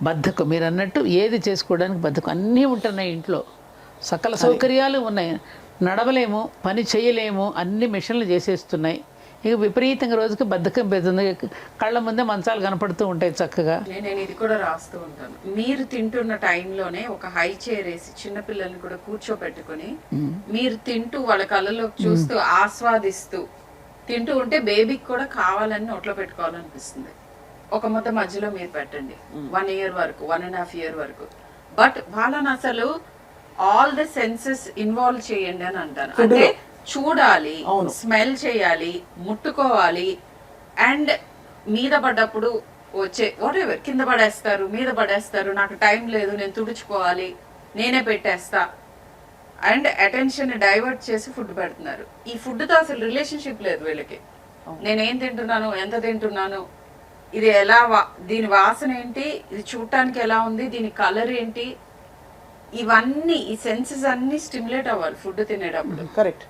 బద్ధకం, మీరు అన్నట్టు ఏది చేసుకోవడానికి బద్ధకం. అన్నీ ఉంటున్నాయి ఇంట్లో, సకల సౌకర్యాలు ఉన్నాయి, నడవలేము, పని చేయలేము, అన్ని మిషన్లు చేసేస్తున్నాయి. ఇక విపరీతంగా రోజుకి బద్ధకం పెడుతుంది. కళ్ళ ముందే మంచాలు కనపడుతూ ఉంటాయి చక్కగా. నేను ఇది కూడా రాస్తూ ఉంటాను. మీరు తింటున్న టైంలోనే ఒక హై చైర్ వేసి చిన్న పిల్లల్ని కూడా కూర్చోబెట్టుకుని మీరు తింటూ వాళ్ళ కళ్ళలోకి చూస్తూ ఆస్వాదిస్తూ తింటూ ఉంటే బేబీకి కూడా కావాలని నోట్లో పెట్టుకోవాలనిపిస్తుంది. ఒక ముద్ద మధ్యలో మీరు పెట్టండి 1 year వరకు, 1.5 year వరకు. బట్ వాళ్ళని అసలు ఆల్ ద సెన్సెస్ ఇన్వాల్వ్ చేయండి అని అంటాను. అంటే చూడాలి, స్మెల్ చేయాలి, ముట్టుకోవాలి, అండ్ మీద పడ్డప్పుడు వచ్చే వాట్ ఎవర్ కింద పడేస్తారు, మీద పడేస్తారు, నాకు టైం లేదు, నేను తుడుచుకోవాలి, నేనే పెట్టేస్తా, అండ్ అటెన్షన్ డైవర్ట్ చేసి ఫుడ్ పెడుతున్నారు. ఈ ఫుడ్తో అసలు రిలేషన్షిప్ లేదు వీళ్ళకి. నేనేం తింటున్నాను, ఎంత తింటున్నాను, ఇది ఎలా దీని వాసన ఏంటి, ఇది చూడటానికి ఎలా ఉంది, దీని కలర్ ఏంటి, ఇవన్నీ ఈ సెన్సెస్ అన్ని స్టిమ్యులేట్ అవ్వాలి ఫుడ్ తినేటప్పుడు. Correct.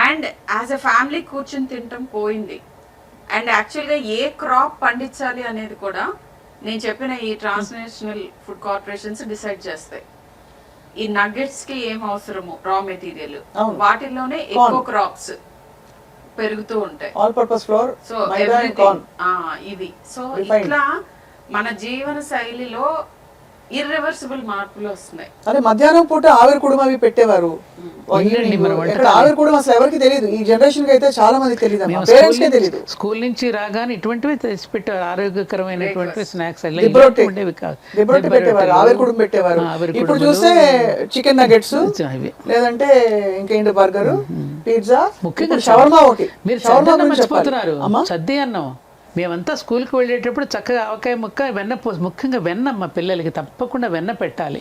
And as a family కూర్చొని తినటం పోయింది. అండ్ యాక్చువల్గా ఏ క్రాప్ పండించాలి అనేది కూడా నేను చెప్పిన ఈ ట్రాన్స్నేషనల్ ఫుడ్ కార్పొరేషన్స్ డిసైడ్ చేస్తాయి. ఈ నగ్గెట్స్ కి ఏం అవసరము రా మెటీరియల్, వాటిల్లోనే ఎక్కువ క్రాప్స్ పెరుగుతూ ఉంటాయి. All purpose floor, so everything ఇవి. సో ఇట్లా మన జీవన శైలిలో ఇర్రివర్సిబుల్ మార్పులు వస్తున్నాయి. అదే మధ్యాహ్నం పూట ఆవిరి కుడుమ అవి పెట్టేవారు. ఇక్కడ ఆవిరి కుడుమ అసలు ఎవరికి తెలియదు. ఈ జనరేషన్ కి అయితే చాలా మంది తెలియదు, పేరెంట్స్ కే తెలియదు. స్కూల్ నుంచి రాగానే ఇటువంటివి తెచ్చి పెట్టారు, ఆరోగ్యకరమైనటువంటి స్నాక్స్ ఉండేవి కాదు. పెట్టేవారు, ఆవిరి కుడుమ పెట్టేవారు. ఇప్పుడు చూస్తే చికెన్ నగెట్స్, లేదంటే ఇంకేంటి బర్గర్, పిజ్జా, ముఖ్యంగా షవర్మా. ఒకటి మీరు షవర్మా మర్చిపోతున్నారు, సద్ది అన్నం. మేమంతా స్కూల్కి వెళ్ళేటప్పుడు చక్కగా ఆవకాయ ముక్క, వెన్న ముఖ్యంగా వెన్న మా పిల్లలకి తప్పకుండా వెన్న పెట్టాలి.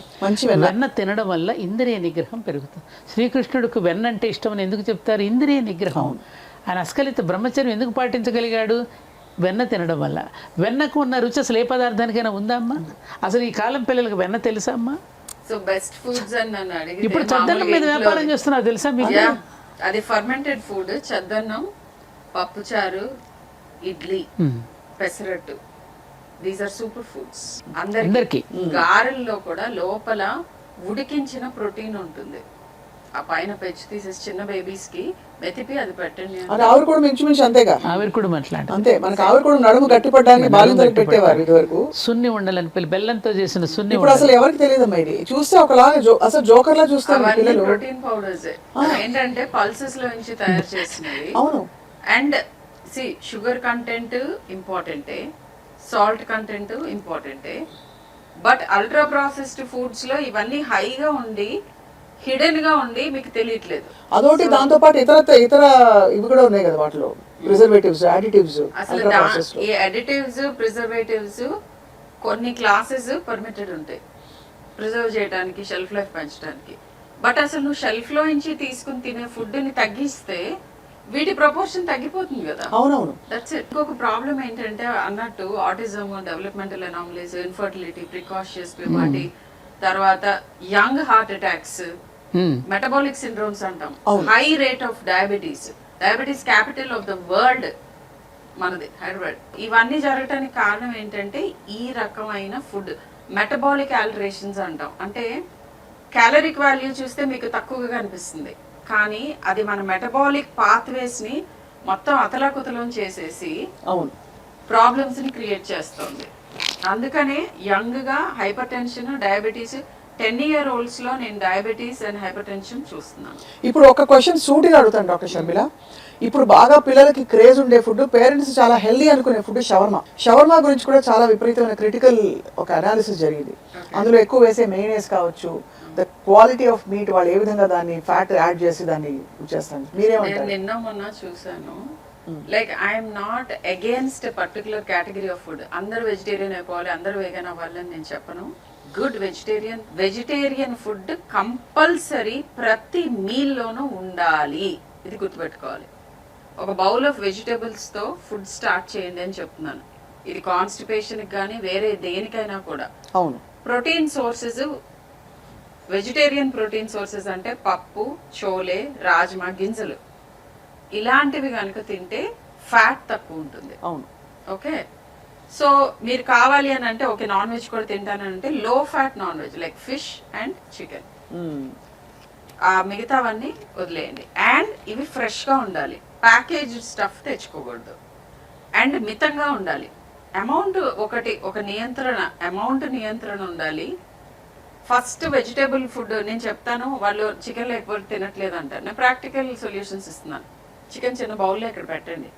వెన్న తినడం వల్ల ఇంద్రియ నిగ్రహం పెరుగుతుంది. శ్రీకృష్ణుడికి వెన్న అంటే ఇష్టం అని ఎందుకు చెప్తారు? ఇంద్రియ నిగ్రహం. ఆయన అస్కలిత బ్రహ్మచర్యం ఎందుకు పాటించగలిగాడు? వెన్న తినడం వల్ల. వెన్నకు ఉన్న రుచి అసలు ఏ పదార్థానికైనా ఉందా అమ్మా? అసలు ఈ కాలం పిల్లలకి వెన్న తెలుసా అమ్మా? సో బెస్ట్ ఫుడ్స్ అని నన్ను అడిగితే ఇప్పుడు చద్దన్నం మీద వ్యాపారం చేస్తున్నారు తెలుసా మీకు? అది ఫర్మెంటెడ్ ఫుడ్. చద్దన్నం, పప్పుచారు, idli, pesarattu, these are super foods అందరికి. గారెల్లో కూడా లోపల ఉడికించిన ప్రోటీన్ ఉంటుంది. ఆ పైన పెంచి తీసేసి చిన్న బేబీస్ కి మెతిపి అది పెట్టండి. ఆవిరి కూడా మించుమించు అంతేగా. ఆవిరి కూడా మాట్లాడు అంతే. మనకి ఆవిరి కూడా నడుము గట్టిపడడానికి బాలింతలకు పెట్టేవారు ఇదివరకు. సున్ని ఉండలని బెల్లంతో చేసిన సున్ని. ఇప్పుడు అసలు ఎవరికి తెలియదమ్మా ఇది. చూస్తే ఒకలాగా అసలు జోకర్ లా చూస్తారు పిల్లలు. ప్రోటీన్ పౌడర్స్ ఏంటంటే పల్సెస్ లో నుంచి తయారు చేసినవి. అవును. అండ్ షుగర్ కంటెంట్ ఇంపార్టెంటే, సాల్ట్ కంటెంట్ ఇంపార్టెంటే, బట్ అల్ట్రా ప్రాసెస్డ్ ఫుడ్స్ లో ఇవన్నీ హైగా ఉండి హిడెన్ గా ఉండి మీకు తెలియట్లేదు. అదొకటి. దాంతో పాటు ఇతర ఇవి కూడా ఉన్నాయి కదా వాటిలో, ప్రిజర్వేటివ్స్, అడిటివ్స్. అసలు ఈ అడిటివ్స్, ప్రిజర్వేటివ్స్ కొన్ని క్లాసెస్ పర్మిటెడ్ ఉంటాయి ప్రిజర్వ్ చేయడానికి, షెల్ఫ్ లైఫ్ పెంచడానికి. బట్ అసలు నువ్వు షెల్ఫ్ లో నుంచి తీసుకుని తినే ఫుడ్ ని తగ్గిస్తే వీటి ప్రపోర్షన్ తగ్గిపోతుంది కదా. అవునవును. That's it. ఇంకొక ప్రాబ్లం ఏంటంటే అన్నట్టు autism, developmental anomalies, infertility, precocious puberty, తర్వాత young heart attacks, metabolic syndromes అంటాం, high rate of diabetes. Diabetes capital of the world మనది హైదరాబాద్. ఇవన్నీ జరగటానికి కారణం ఏంటంటే ఈ రకమైన ఫుడ్ మెటబాలిక్ ఆల్టరేషన్స్ అంటాం. అంటే క్యాలరిక్ వాల్యూ చూస్తే మీకు తక్కువగా అనిపిస్తుంది, కానీ అది మన మెటబాలిక్ పాత్వేస్ ని మొత్తం అతలాకుతలం చేసేసి ప్రాబ్లమ్స్ ని క్రియేట్ చేస్తుంది. అందుకనే యంగ్ గా హైపర్ టెన్షన్, డయాబెటీస్ 10-year-olds లో నేను డయాబెటీస్ అండ్ హైపర్ టెన్షన్ చూస్తున్నాను. ఇప్పుడు ఒక క్వశ్చన్ సూటిగా అడుగుతాను డాక్టర్ షర్మిల. ఇప్పుడు బాగా పిల్లలకి క్రేజ్ ఉండే ఫుడ్, పేరెంట్స్ చాలా హెల్దీ అనుకునే ఫుడ్ షవర్మా. షవర్మా గురించి కూడా చాలా విపరీతమైన క్రిటికల్ ఒక అనాలిసిస్ జరిగింది. అందులో ఎక్కువ వేసే మెయినేస్ కావచ్చు, ద క్వాలిటీ ఆఫ్ మీట్, వాళ్ళు ఏ విధంగా దాన్ని ఫ్యాట్ యాడ్ చేసి దాన్ని చేస్తాను. మీరేమంటారు? నిన్న మొన్న చూసాను. Like I'm not against particular category of food. అందరూ వెజిటేరియన్ అయిపోవాలి, అందరూ వేగన్ అవ్వాలని నేను చెప్పను. గుడ్ వెజిటేరియన్ ఫుడ్ కంపల్సరీ ప్రతి మీల్లోనూ ఉండాలి. ఇది గుర్తుపెట్టుకోవాలి. ఒక బౌల్ ఆఫ్ వెజిటేబుల్స్ తో ఫుడ్ స్టార్ట్ చేయండి అని చెప్తున్నాను. ఇది కాన్స్టిపేషన్ కానీ వేరే దేనికైనా కూడా. అవును. Protein sources, vegetarian protein sources అంటే పప్పు, చోలే, రాజ్మా గింజలు, ఇలాంటివి కనుక తింటే ఫ్యాట్ తక్కువ ఉంటుంది. అవును. ఓకే. సో మీరు కావాలి అని అంటే ఓకే నాన్ వెజ్ కూడా తింటానంటే లో fat non veg like fish and chicken, ఆ మిగతావన్నీ వదిలేయండి. అండ్ ఇవి ఫ్రెష్గా ఉండాలి, ప్యాకేజ్ స్టఫ్ తెచ్చుకోకూడదు, అండ్ మితంగా ఉండాలి. అమౌంట్ ఒక నియంత్రణ, అమౌంట్ నియంత్రణ ఉండాలి. ఫస్ట్ వెజిటేబుల్ ఫుడ్ నేను చెప్తాను, వాళ్ళు చికెన్ లేకపోతే తినట్లేదు అంటారు. నేను ప్రాక్టికల్ సొల్యూషన్స్ ఇస్తున్నాను. చికెన్ చిన్న బౌల్లో ఇక్కడ పెట్టండి,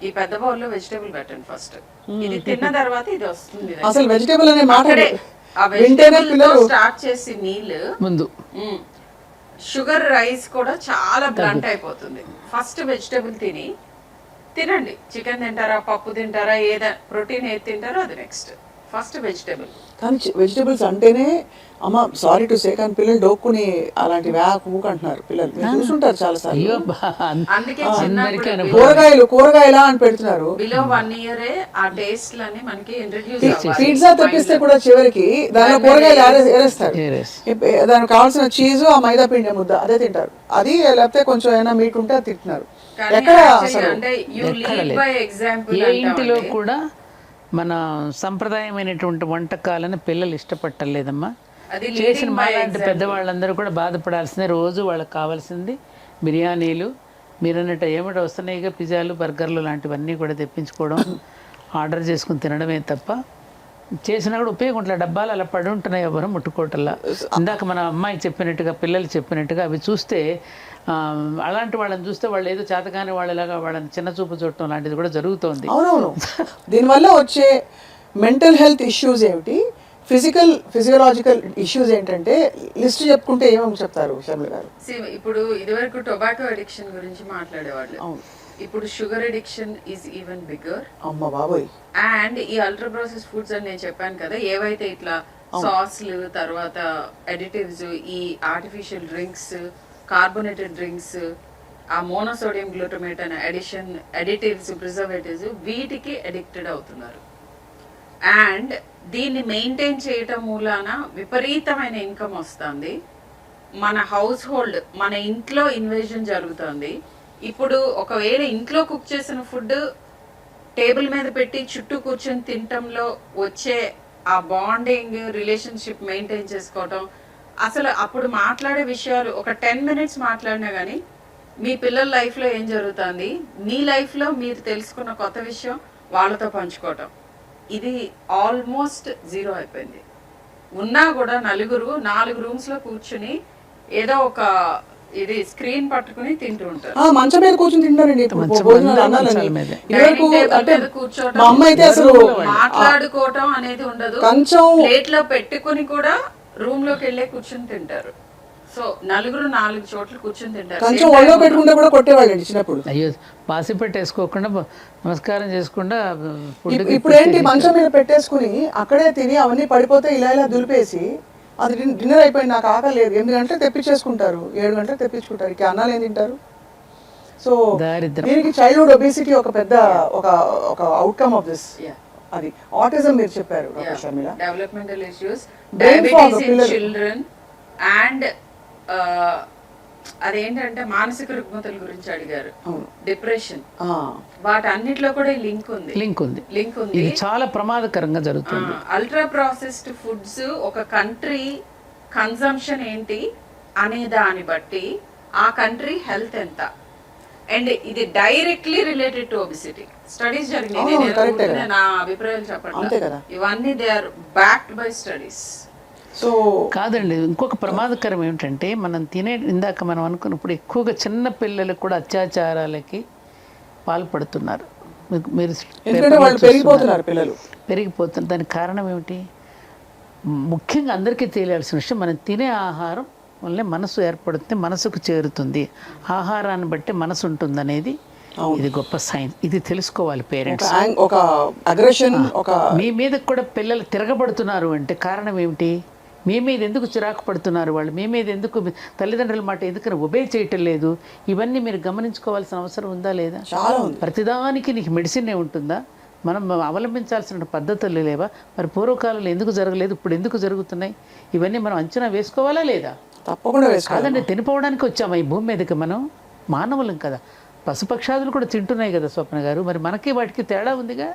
ఈ పెద్ద బౌల్లో వెజిటేబుల్ పెట్టండి ఫస్ట్. ఇది తిన్న తర్వాత ఇది వస్తుంది. అసలు వెజిటేబుల్ అనే మాట అక్కడే ఆ వింటేనే వెజిటేబుల్ పిల్లలు స్టార్ట్ చేసి మీల్ ముందు షుగర్ రైస్ కూడా చాలా బ్లంట్ అయిపోతుంది. ఫస్ట్ వెజిటేబుల్ తినండి. చికెన్ తింటారా, పప్పు తింటారా, ఏదైనా ప్రోటీన్ ఏది తింటారో అది నెక్స్ట్. First vegetable. కానీ వెజిటేబుల్స్ అంటేనే అమ్మ సారీ టు సే కానీ పిల్లలు డోక్కుని అలాంటి వ్యాక్ ఊక్ అంటున్నారు పిల్లలు. మీరు చూసుంటారు చాలా సార్లు. అయ్యో అందుకే అందరికీ కూరగాయలా అని పెడుతున్నారు. బిలో 1 year ఆ టేస్ట్ లని మనకి ఇంట్రడ్యూస్ పిజ్జా తెప్పిస్తే కూడా చివరికి దానిలో కూరగాయలు ఏరేస్తారు. దానికి కావాల్సిన చీజ్ ఆ మైదా పిండి ముద్ద అదే తింటారు. అది లేకపోతే కొంచెం ఏమైనా మీట్ ఉంటే అది తింటున్నారు. ఎక్కడ అసలు అంటే యు లీడ్ బై ఎగ్జాంపుల్. ఏ ఇంటిలో కూడా మన సంప్రదాయమైనటువంటి వంటకాలను పిల్లలు ఇష్టపట్టలేదమ్మా. చేసిన మాలాంటి పెద్దవాళ్ళందరూ కూడా బాధపడాల్సిందే. రోజు వాళ్ళకి కావాల్సింది బిర్యానీలు, మీరు అన్నట్టు ఏమిటో వస్తున్నాయిగా పిజ్జాలు, బర్గర్లు లాంటివన్నీ కూడా తెప్పించుకోవడం, ఆర్డర్ చేసుకుని తినడమే తప్ప చేసినా కూడా ఉపయోగం ఉంటలే. డబ్బాలు అలా పడి ఉంటున్నాయి, ఎవరు ముట్టుకోవటంలా. ఇందాక మన అమ్మాయి చెప్పినట్టుగా, పిల్లలు చెప్పినట్టుగా అవి చూస్తే అలాంటి వాళ్ళని చూస్తే వాళ్ళు ఏదో చేతగాని వాళ్ళలాగా వాళ్ళని చిన్న చూపు చూడటం లాంటిది కూడా జరుగుతోంది. అవునవును. దీనివల్ల వచ్చే మెంటల్ హెల్త్ ఇష్యూస్ ఏమిటి, ఫిజియోలాజికల్ ఇష్యూస్ ఏంటంటే లిస్ట్ చెప్పుకుంటే ఏమేమి చెప్తారు శర్మిల గారు? ఇప్పుడు ఇదివరకు టొబాకో అడిక్షన్ గురించి మాట్లాడేవాళ్ళు. ఇప్పుడు sugar addiction is even bigger. అమ్మ బాబోయ్. అండ్ ఈ అల్ట్రా ప్రాసెస్ ఫుడ్స్ అని నేను చెప్పాను కదా, ఏవైతే ఇట్లా సాస్లు, తర్వాత అడిటివ్స్, ఈ ఆర్టిఫిషియల్ డ్రింక్స్, కార్బోనేటెడ్ డ్రింక్స్, ఆ మోనోసోడియం గ్లూటమేట్ అనే అడిటివ్స్, ప్రిజర్వేటివ్స్, వీటికి అడిక్టెడ్ అవుతున్నారు. అండ్ దీన్ని మెయింటైన్ చేయటం మూలాన విపరీతమైన ఇన్కమ్ వస్తుంది. మన హౌస్ హోల్డ్, మన ఇంట్లో ఇన్వెషన్ జరుగుతుంది. ఇప్పుడు ఒకవేళ ఇంట్లో కుక్ చేసిన ఫుడ్ టేబుల్ మీద పెట్టి చుట్టూ కూర్చొని తినటంలో వచ్చే ఆ బాండింగ్, రిలేషన్షిప్ మెయింటైన్ చేసుకోవటం, అసలు అప్పుడు మాట్లాడే విషయాలు ఒక 10 minutes మాట్లాడినా కానీ మీ పిల్లల లైఫ్లో ఏం జరుగుతుంది, మీ లైఫ్లో మీరు తెలుసుకున్న కొత్త విషయం వాళ్ళతో పంచుకోవటం, ఇది ఆల్మోస్ట్ జీరో అయిపోయింది. ఉన్నా కూడా 4 రూమ్స్లో కూర్చుని ఏదో ఒక ఇది స్క్రీన్ పట్టుకుని తింటూ ఉంటారు. మంచం మీద కూర్చొని తింటారండి. మా అమ్మ అయితే అసలు మాట్లాడుకోవటం అనేది ఉండదు. ప్లేట్ లో పెట్టుకుని కూడా రూమ్ లోకి వెళ్ళే కూర్చుని తింటారు. సో 4 చోట్ల కూర్చుని తింటారు. కొంచెం ఒళ్ళో పెట్టుకుంటే కూడా కొట్టేవాళ్ళండి చిన్నప్పుడు. అయ్యో, పాసి పెట్టేసుకోకుండా నమస్కారం చేసుకుండా. ఇప్పుడు ఏంటి, మంచం మీద పెట్టేసుకుని అక్కడే తిని అవన్నీ పడిపోతే ఇలా దులిపేసి అది డిన్నర్ అయిపోయింది, నాకు ఆకలి లేదు, 8 గంటలకు తెప్పించేసుకుంటారు, 7 గంటలకు తెప్పించుకుంటారు. ఇక అన్నాలు ఏం తింటారు? సో దీనికి చైల్డ్హుడ్ ఒబేసిటీ ఒక పెద్ద ఒక అవుట్కమ్ ఆఫ్ దిస్. అది ఆటిజం మీరు చెప్పారు Sharmila. Developmental issues, diabetes in children, and అదేంటంటే మానసిక రుగ్మతల గురించి అడిగారు, డిప్రెషన్, వాటన్నిటిలో కూడా లింక్ ఉంది. ఇది చాలా ప్రమాదకరంగా జరుగుతుంది. అల్ట్రా ప్రాసెస్డ్ ఫుడ్స్ ఒక కంట్రీ కన్సంప్షన్ ఏంటి అనే దాన్ని బట్టి ఆ కంట్రీ హెల్త్ ఎంత, అండ్ ఇది directly related to obesity. Studies జరిగినాయి, నా అభిప్రాయాలు చెప్పండి, ఇవన్నీ they are backed by studies. So కాదండి, ఇంకొక ప్రమాదకరం ఏమిటంటే మనం ఇందాక మనం అనుకున్నప్పుడు ఎక్కువగా చిన్న పిల్లలకు కూడా అత్యాచారాలకి పాల్పడుతున్నారు. మీరు పెరిగిపోతున్నారు. దానికి కారణం ఏమిటి? ముఖ్యంగా అందరికీ తెలియాల్సిన విషయం, మనం తినే ఆహారం వల్లే మనసు ఏర్పడుతుంది, మనసుకు చేరుతుంది, ఆహారాన్ని బట్టి మనసు ఉంటుంది అనేది ఇది గొప్ప సైన్స్. ఇది తెలుసుకోవాలి పేరెంట్స్. మీ మీద కూడా పిల్లలు తిరగబడుతున్నారు అంటే కారణం ఏమిటి? మీ మీద ఎందుకు చిరాకు పడుతున్నారు వాళ్ళు? మీ మీద ఎందుకు తల్లిదండ్రుల మాట ఎందుకని ఒబే చేయటం లేదు? ఇవన్నీ మీరు గమనించుకోవాల్సిన అవసరం ఉందా లేదా? ప్రతిదానికి నీకు మెడిసిన్ ఉంటుందా? మనం అవలంబించాల్సిన పద్ధతులు లేవా? మరి పూర్వకాలంలో ఎందుకు జరగలేదు, ఇప్పుడు ఎందుకు జరుగుతున్నాయి? ఇవన్నీ మనం అంచనా వేసుకోవాలా లేదా? తప్పకుండా కాదండి, తినిపోవడానికి వచ్చామా ఈ భూమి మీదకి? మనం మానవులం కదా, పశుపక్షాదులు కూడా తింటున్నాయి కదా స్వప్న గారు. మరి మనకి వాటికి తేడా ఉందిగా.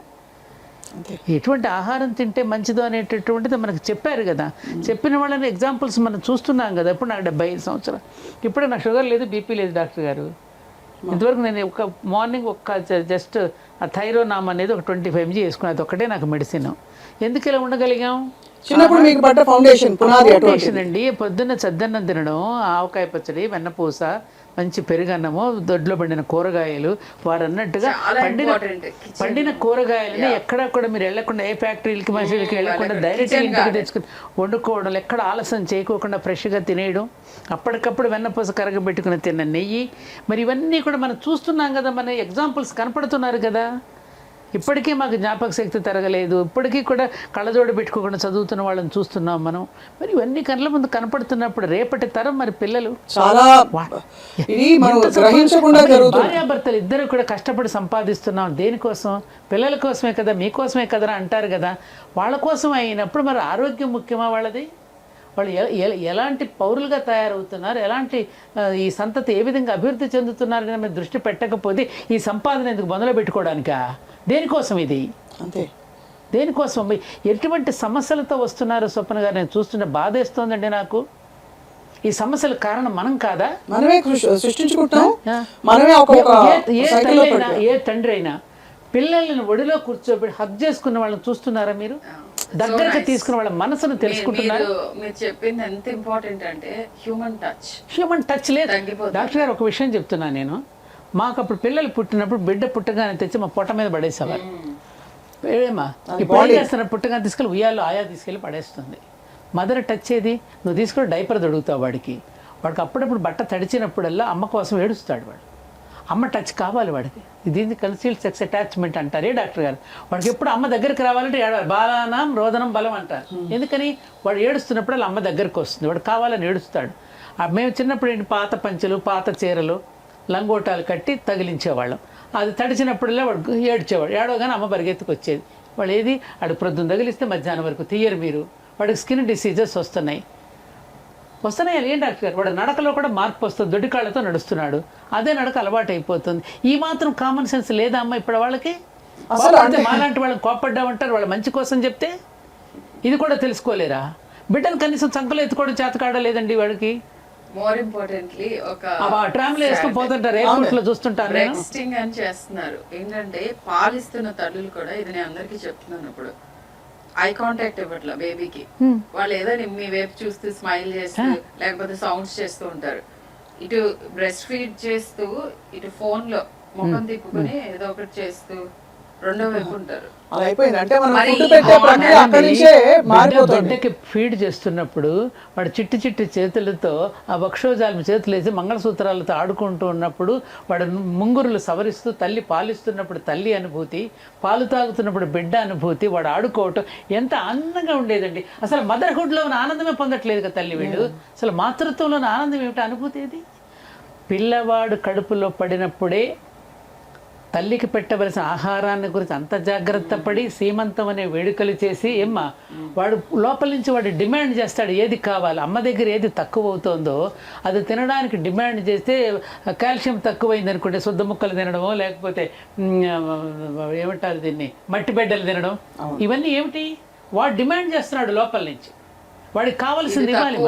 ఎటువంటి ఆహారం తింటే మంచిదో అనేటటువంటిది మనకు చెప్పారు కదా. చెప్పిన వాళ్ళని ఎగ్జాంపుల్స్ మనం చూస్తున్నాం కదా. ఇప్పుడు నాకు 75 సంవత్సరాలు, ఇప్పుడే నాకు షుగర్ లేదు, బీపీ లేదు డాక్టర్ గారు. ఇంతవరకు నేను ఒక మార్నింగ్ జస్ట్ ఆ థైరోనామ్ అనేది ఒక 25 mg వేసుకున్నాను, అది ఒక్కటే నాకు మెడిసిన్. ఎందుకు ఇలా ఉండగలిగాం? చిన్నప్పుడు మీకు పడ్డ ఫౌండేషన్ అండి. పొద్దున్న చద్దన్నం తినడం, ఆవకాయ పచ్చడి, వెన్నపూస, మంచి పెరుగన్నమో, దొడ్లో పండిన కూరగాయలు, వారు అన్నట్టుగా చాలా important. పండిన కూరగాయలని ఎక్కడా కూడా మీరు వెళ్ళకుండా, ఏ ఫ్యాక్టరీలకి మనుషులకి వెళ్ళకుండా డైరెక్ట్గా ఇంటికి తెచ్చుకుని వండుకోవడం, ఎక్కడ ఆలస్యం చేయకోకుండా ఫ్రెష్గా తినేయడం, అప్పటికప్పుడు వెన్నపూస కరగబెట్టుకుని తిన్న నెయ్యి, మరి ఇవన్నీ కూడా మనం చూస్తున్నాం కదా, మన ఎగ్జాంపుల్స్ కనపడుతున్నారు కదా. ఇప్పటికీ మాకు జ్ఞాపక శక్తి తరగలేదు, ఇప్పటికీ కూడా కళ్ళజోడు పెట్టుకోకుండా చదువుతున్న వాళ్ళని చూస్తున్నాం మనం. మరి ఇవన్నీ కళ్ళ ముందు కనపడుతున్నప్పుడు రేపటి తరం మరి పిల్లలు చాలా ఇది మనం గ్రహించకుండా జరుగుతుంది. భార్యాభర్తలు ఇద్దరు కూడా కష్టపడి సంపాదిస్తున్నాం దేనికోసం? పిల్లల కోసమే కదా, మీకోసమే కదరా అంటారు కదా. వాళ్ళ కోసం అయినప్పుడు మరి ఆరోగ్యం ముఖ్యమా వాళ్ళది? వాళ్ళు ఎలాంటి పౌరులుగా తయారవుతున్నారు, ఎలాంటి ఈ సంతతి ఏ విధంగా అభివృద్ధి చెందుతున్నారు కానీ మీరు దృష్టి పెట్టకపోతే ఈ సంపాదన ఎందుకు మొదలు పెట్టుకోవడానికా? దేనికోసం ఇది? అంతే. దేనికోసం? ఎటువంటి సమస్యలతో వస్తున్నారు స్వప్న గారు? నేను చూస్తుంటే బాధేస్తోందండి నాకు. ఈ సమస్యల కారణం మనం కాదా? మనమే సృష్టించుకుంటాం, మనమే ఏ తండ్రి అయినా పిల్లల్ని ఒడిలో కూర్చోబెట్టి హగ్ చేసుకున్న వాళ్ళని చూస్తున్నారా మీరు? దగ్గరకు తీసుకున్న వాళ్ళ మనసును తెలుసుకుంటున్నారు. మీరు చెప్పింది ఎంత ఇంపార్టెంట్ అంటే హ్యూమన్ టచ్ లేదు. డాక్టర్ గారు ఒక విషయం చెప్తున్నాను నేను. మాకు అప్పుడు పిల్లలు పుట్టినప్పుడు బిడ్డ పుట్టగానే తెచ్చి మా పొట్ట మీద పడేసేవారు. ఏమా ఇప్పుడు ఏం చేస్తున్నారు? పుట్టగానే తీసుకెళ్ళి ఉయ్యాలో ఆయా తీసుకెళ్ళి పడేస్తుంది. మదర్ టచ్ ఏది? నువ్వు తీసుకొని డైపర్ తొడుగుతావు వాడికి అప్పుడప్పుడు బట్ట తడిచినప్పుడల్లా అమ్మ కోసం ఏడుస్తాడు వాడు. అమ్మ టచ్ కావాలి వాడికి. దీన్ని కన్సీల్డ్ సెక్స్ అటాచ్మెంట్ అంటారే డాక్టర్ గారు. వాడికి ఎప్పుడు అమ్మ దగ్గరికి రావాలంటే ఏడవాలి. బాలానం రోదనం బలం అంటారు. ఎందుకని? వాడు ఏడుస్తున్నప్పుడు అమ్మ దగ్గరికి వస్తుంది, వాడు కావాలని ఏడుస్తాడు. మేము చిన్నప్పుడు ఏంటి, పాత పంచెలు, పాత చీరలు, లంగోటాలు కట్టి తగిలించేవాళ్ళం. అది తడిచినప్పుడల్లా వాడు ఏడ్చేవాడు. ఏడవగానే అమ్మ పరిగెత్తుకు వచ్చేది. వాడు ఏది అడు ప్రొద్దున తగిలిస్తే మధ్యాహ్నం వరకు తీయరు మీరు. వాడికి స్కిన్ డిసీజెస్ వస్తున్నాయి. ఏం డాక్టర్ గారు? వాడు నడకలో కూడా మార్పు వస్తుంది, దొడ్డికాళ్ళతో నడుస్తున్నాడు, అదే నడక అలవాటు అయిపోతుంది. ఈ మాత్రం కామన్ సెన్స్ లేదా అమ్మ ఇప్పుడు వాళ్ళకి? మాలాంటి వాళ్ళని కోపడ్డామంటారు వాళ్ళ మంచి కోసం చెప్తే. ఇది కూడా తెలుసుకోలేరా? బిడ్డను కనీసం చంకలో ఎత్తుకోవడం చేతకాడలేదండి వాడికి. మోర్ ఇంపార్టెంట్లీ ఒక ట్రామ్లో వేసుకొని పోతుంటారు, ఎయిర్పోర్ట్ లో చూస్తుంటారు. టెక్స్టింగ్ అని చేస్తున్నారు. ఏంటంటే పాలిస్తున్న తల్లులు కూడా, ఇది నేను అందరికీ చెప్తున్నాను, ఇప్పుడు ఐ కాంటాక్ట్ ఇవ్వట్లా బేబీకి. వాళ్ళు ఏదో మీ వైపు చూస్తూ స్మైల్ చేస్తూ లేకపోతే సౌండ్స్ చేస్తూ ఉంటారు. ఇటు బ్రెస్ట్ ఫీడ్ చేస్తూ ఇటు ఫోన్ లో ముఖం తిప్పుకొని ఏదో ఒకటి చేస్తూ రెండో వైపు ఉంటారు. బిడ్డకి ఫీడ్ చేస్తున్నప్పుడు వాడు చిట్టి చిట్టి చేతులతో ఆ వక్షోజాలం చేతులు వేసి మంగళసూత్రాలతో ఆడుకుంటూ ఉన్నప్పుడు వాడు ముంగురులు సవరిస్తూ తల్లి పాలిస్తున్నప్పుడు తల్లి అనుభూతి, పాలు తాగుతున్నప్పుడు బిడ్డ అనుభూతి, వాడు ఆడుకోవటం ఎంత ఆనందంగా ఉండేదండి. అసలు మదర్హుడ్లో ఉన్న ఆనందమే పొందట్లేదు కదా తల్లి వీళ్ళు. అసలు మాతృత్వంలో ఉన్న ఆనందం ఏమిటి, అనుభూతి ఏది? పిల్లవాడు కడుపులో పడినప్పుడే తల్లికి పెట్టవలసిన ఆహారాన్ని గురించి అంత జాగ్రత్త పడి సీమంతం అనే వేడుకలు చేసి వాడు లోపల నుంచి వాడు డిమాండ్ చేస్తాడు ఏది కావాలి. అమ్మ దగ్గర ఏది తక్కువ అవుతుందో అది తినడానికి డిమాండ్ చేస్తే కాల్షియం తక్కువైంది అనుకుంటే శుద్ధ ముక్కలు తినడమో లేకపోతే ఏమంటారు దీన్ని మట్టి బిడ్డలు తినడం, ఇవన్నీ ఏమిటి? వాడు డిమాండ్ చేస్తున్నాడు లోపల నుంచి. వాడికి కావాల్సింది ఇవ్వాలి.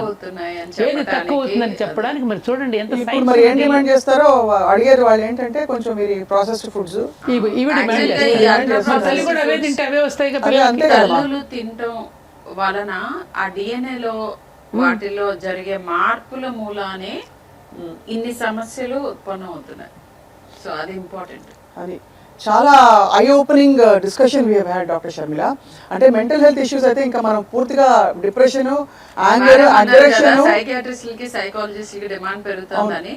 ఏది తక్కువ అవుతుందని చెప్పడానికి మరి చూడండి ఎంత మరి ఏం డిమాండ్ చేస్తారో అడిగారు వాళ్ళు. ఏంటంటే కొంచెం మీరు ప్రాసెస్డ్ ఫుడ్స్ ఇవి డిమాండ్ చేస్తారు. తల్లి కూడా అవే తింటే అవే వస్తాయి కదా. తల్లులు తినటం వలన ఆ DNA లో వాటిలో జరిగే మార్పుల మూలానే ఇన్ని సమస్యలు ఉత్పన్నం అవుతున్నాయి. సో అది ఇంపార్టెంట్. అది చాలా eye opening discussion we had doctor Sharmila. అంటే మెంటల్ హెల్త్ ఇష్యూస్ అయితే ఇంకా మనం పూర్తిగా డిప్రెషన్, యాంగర్, అగ్రెషన్, సైకియాట్రిస్టులకి సైకాలజిస్టులకి డిమాండ్ పెరుగుతుందని.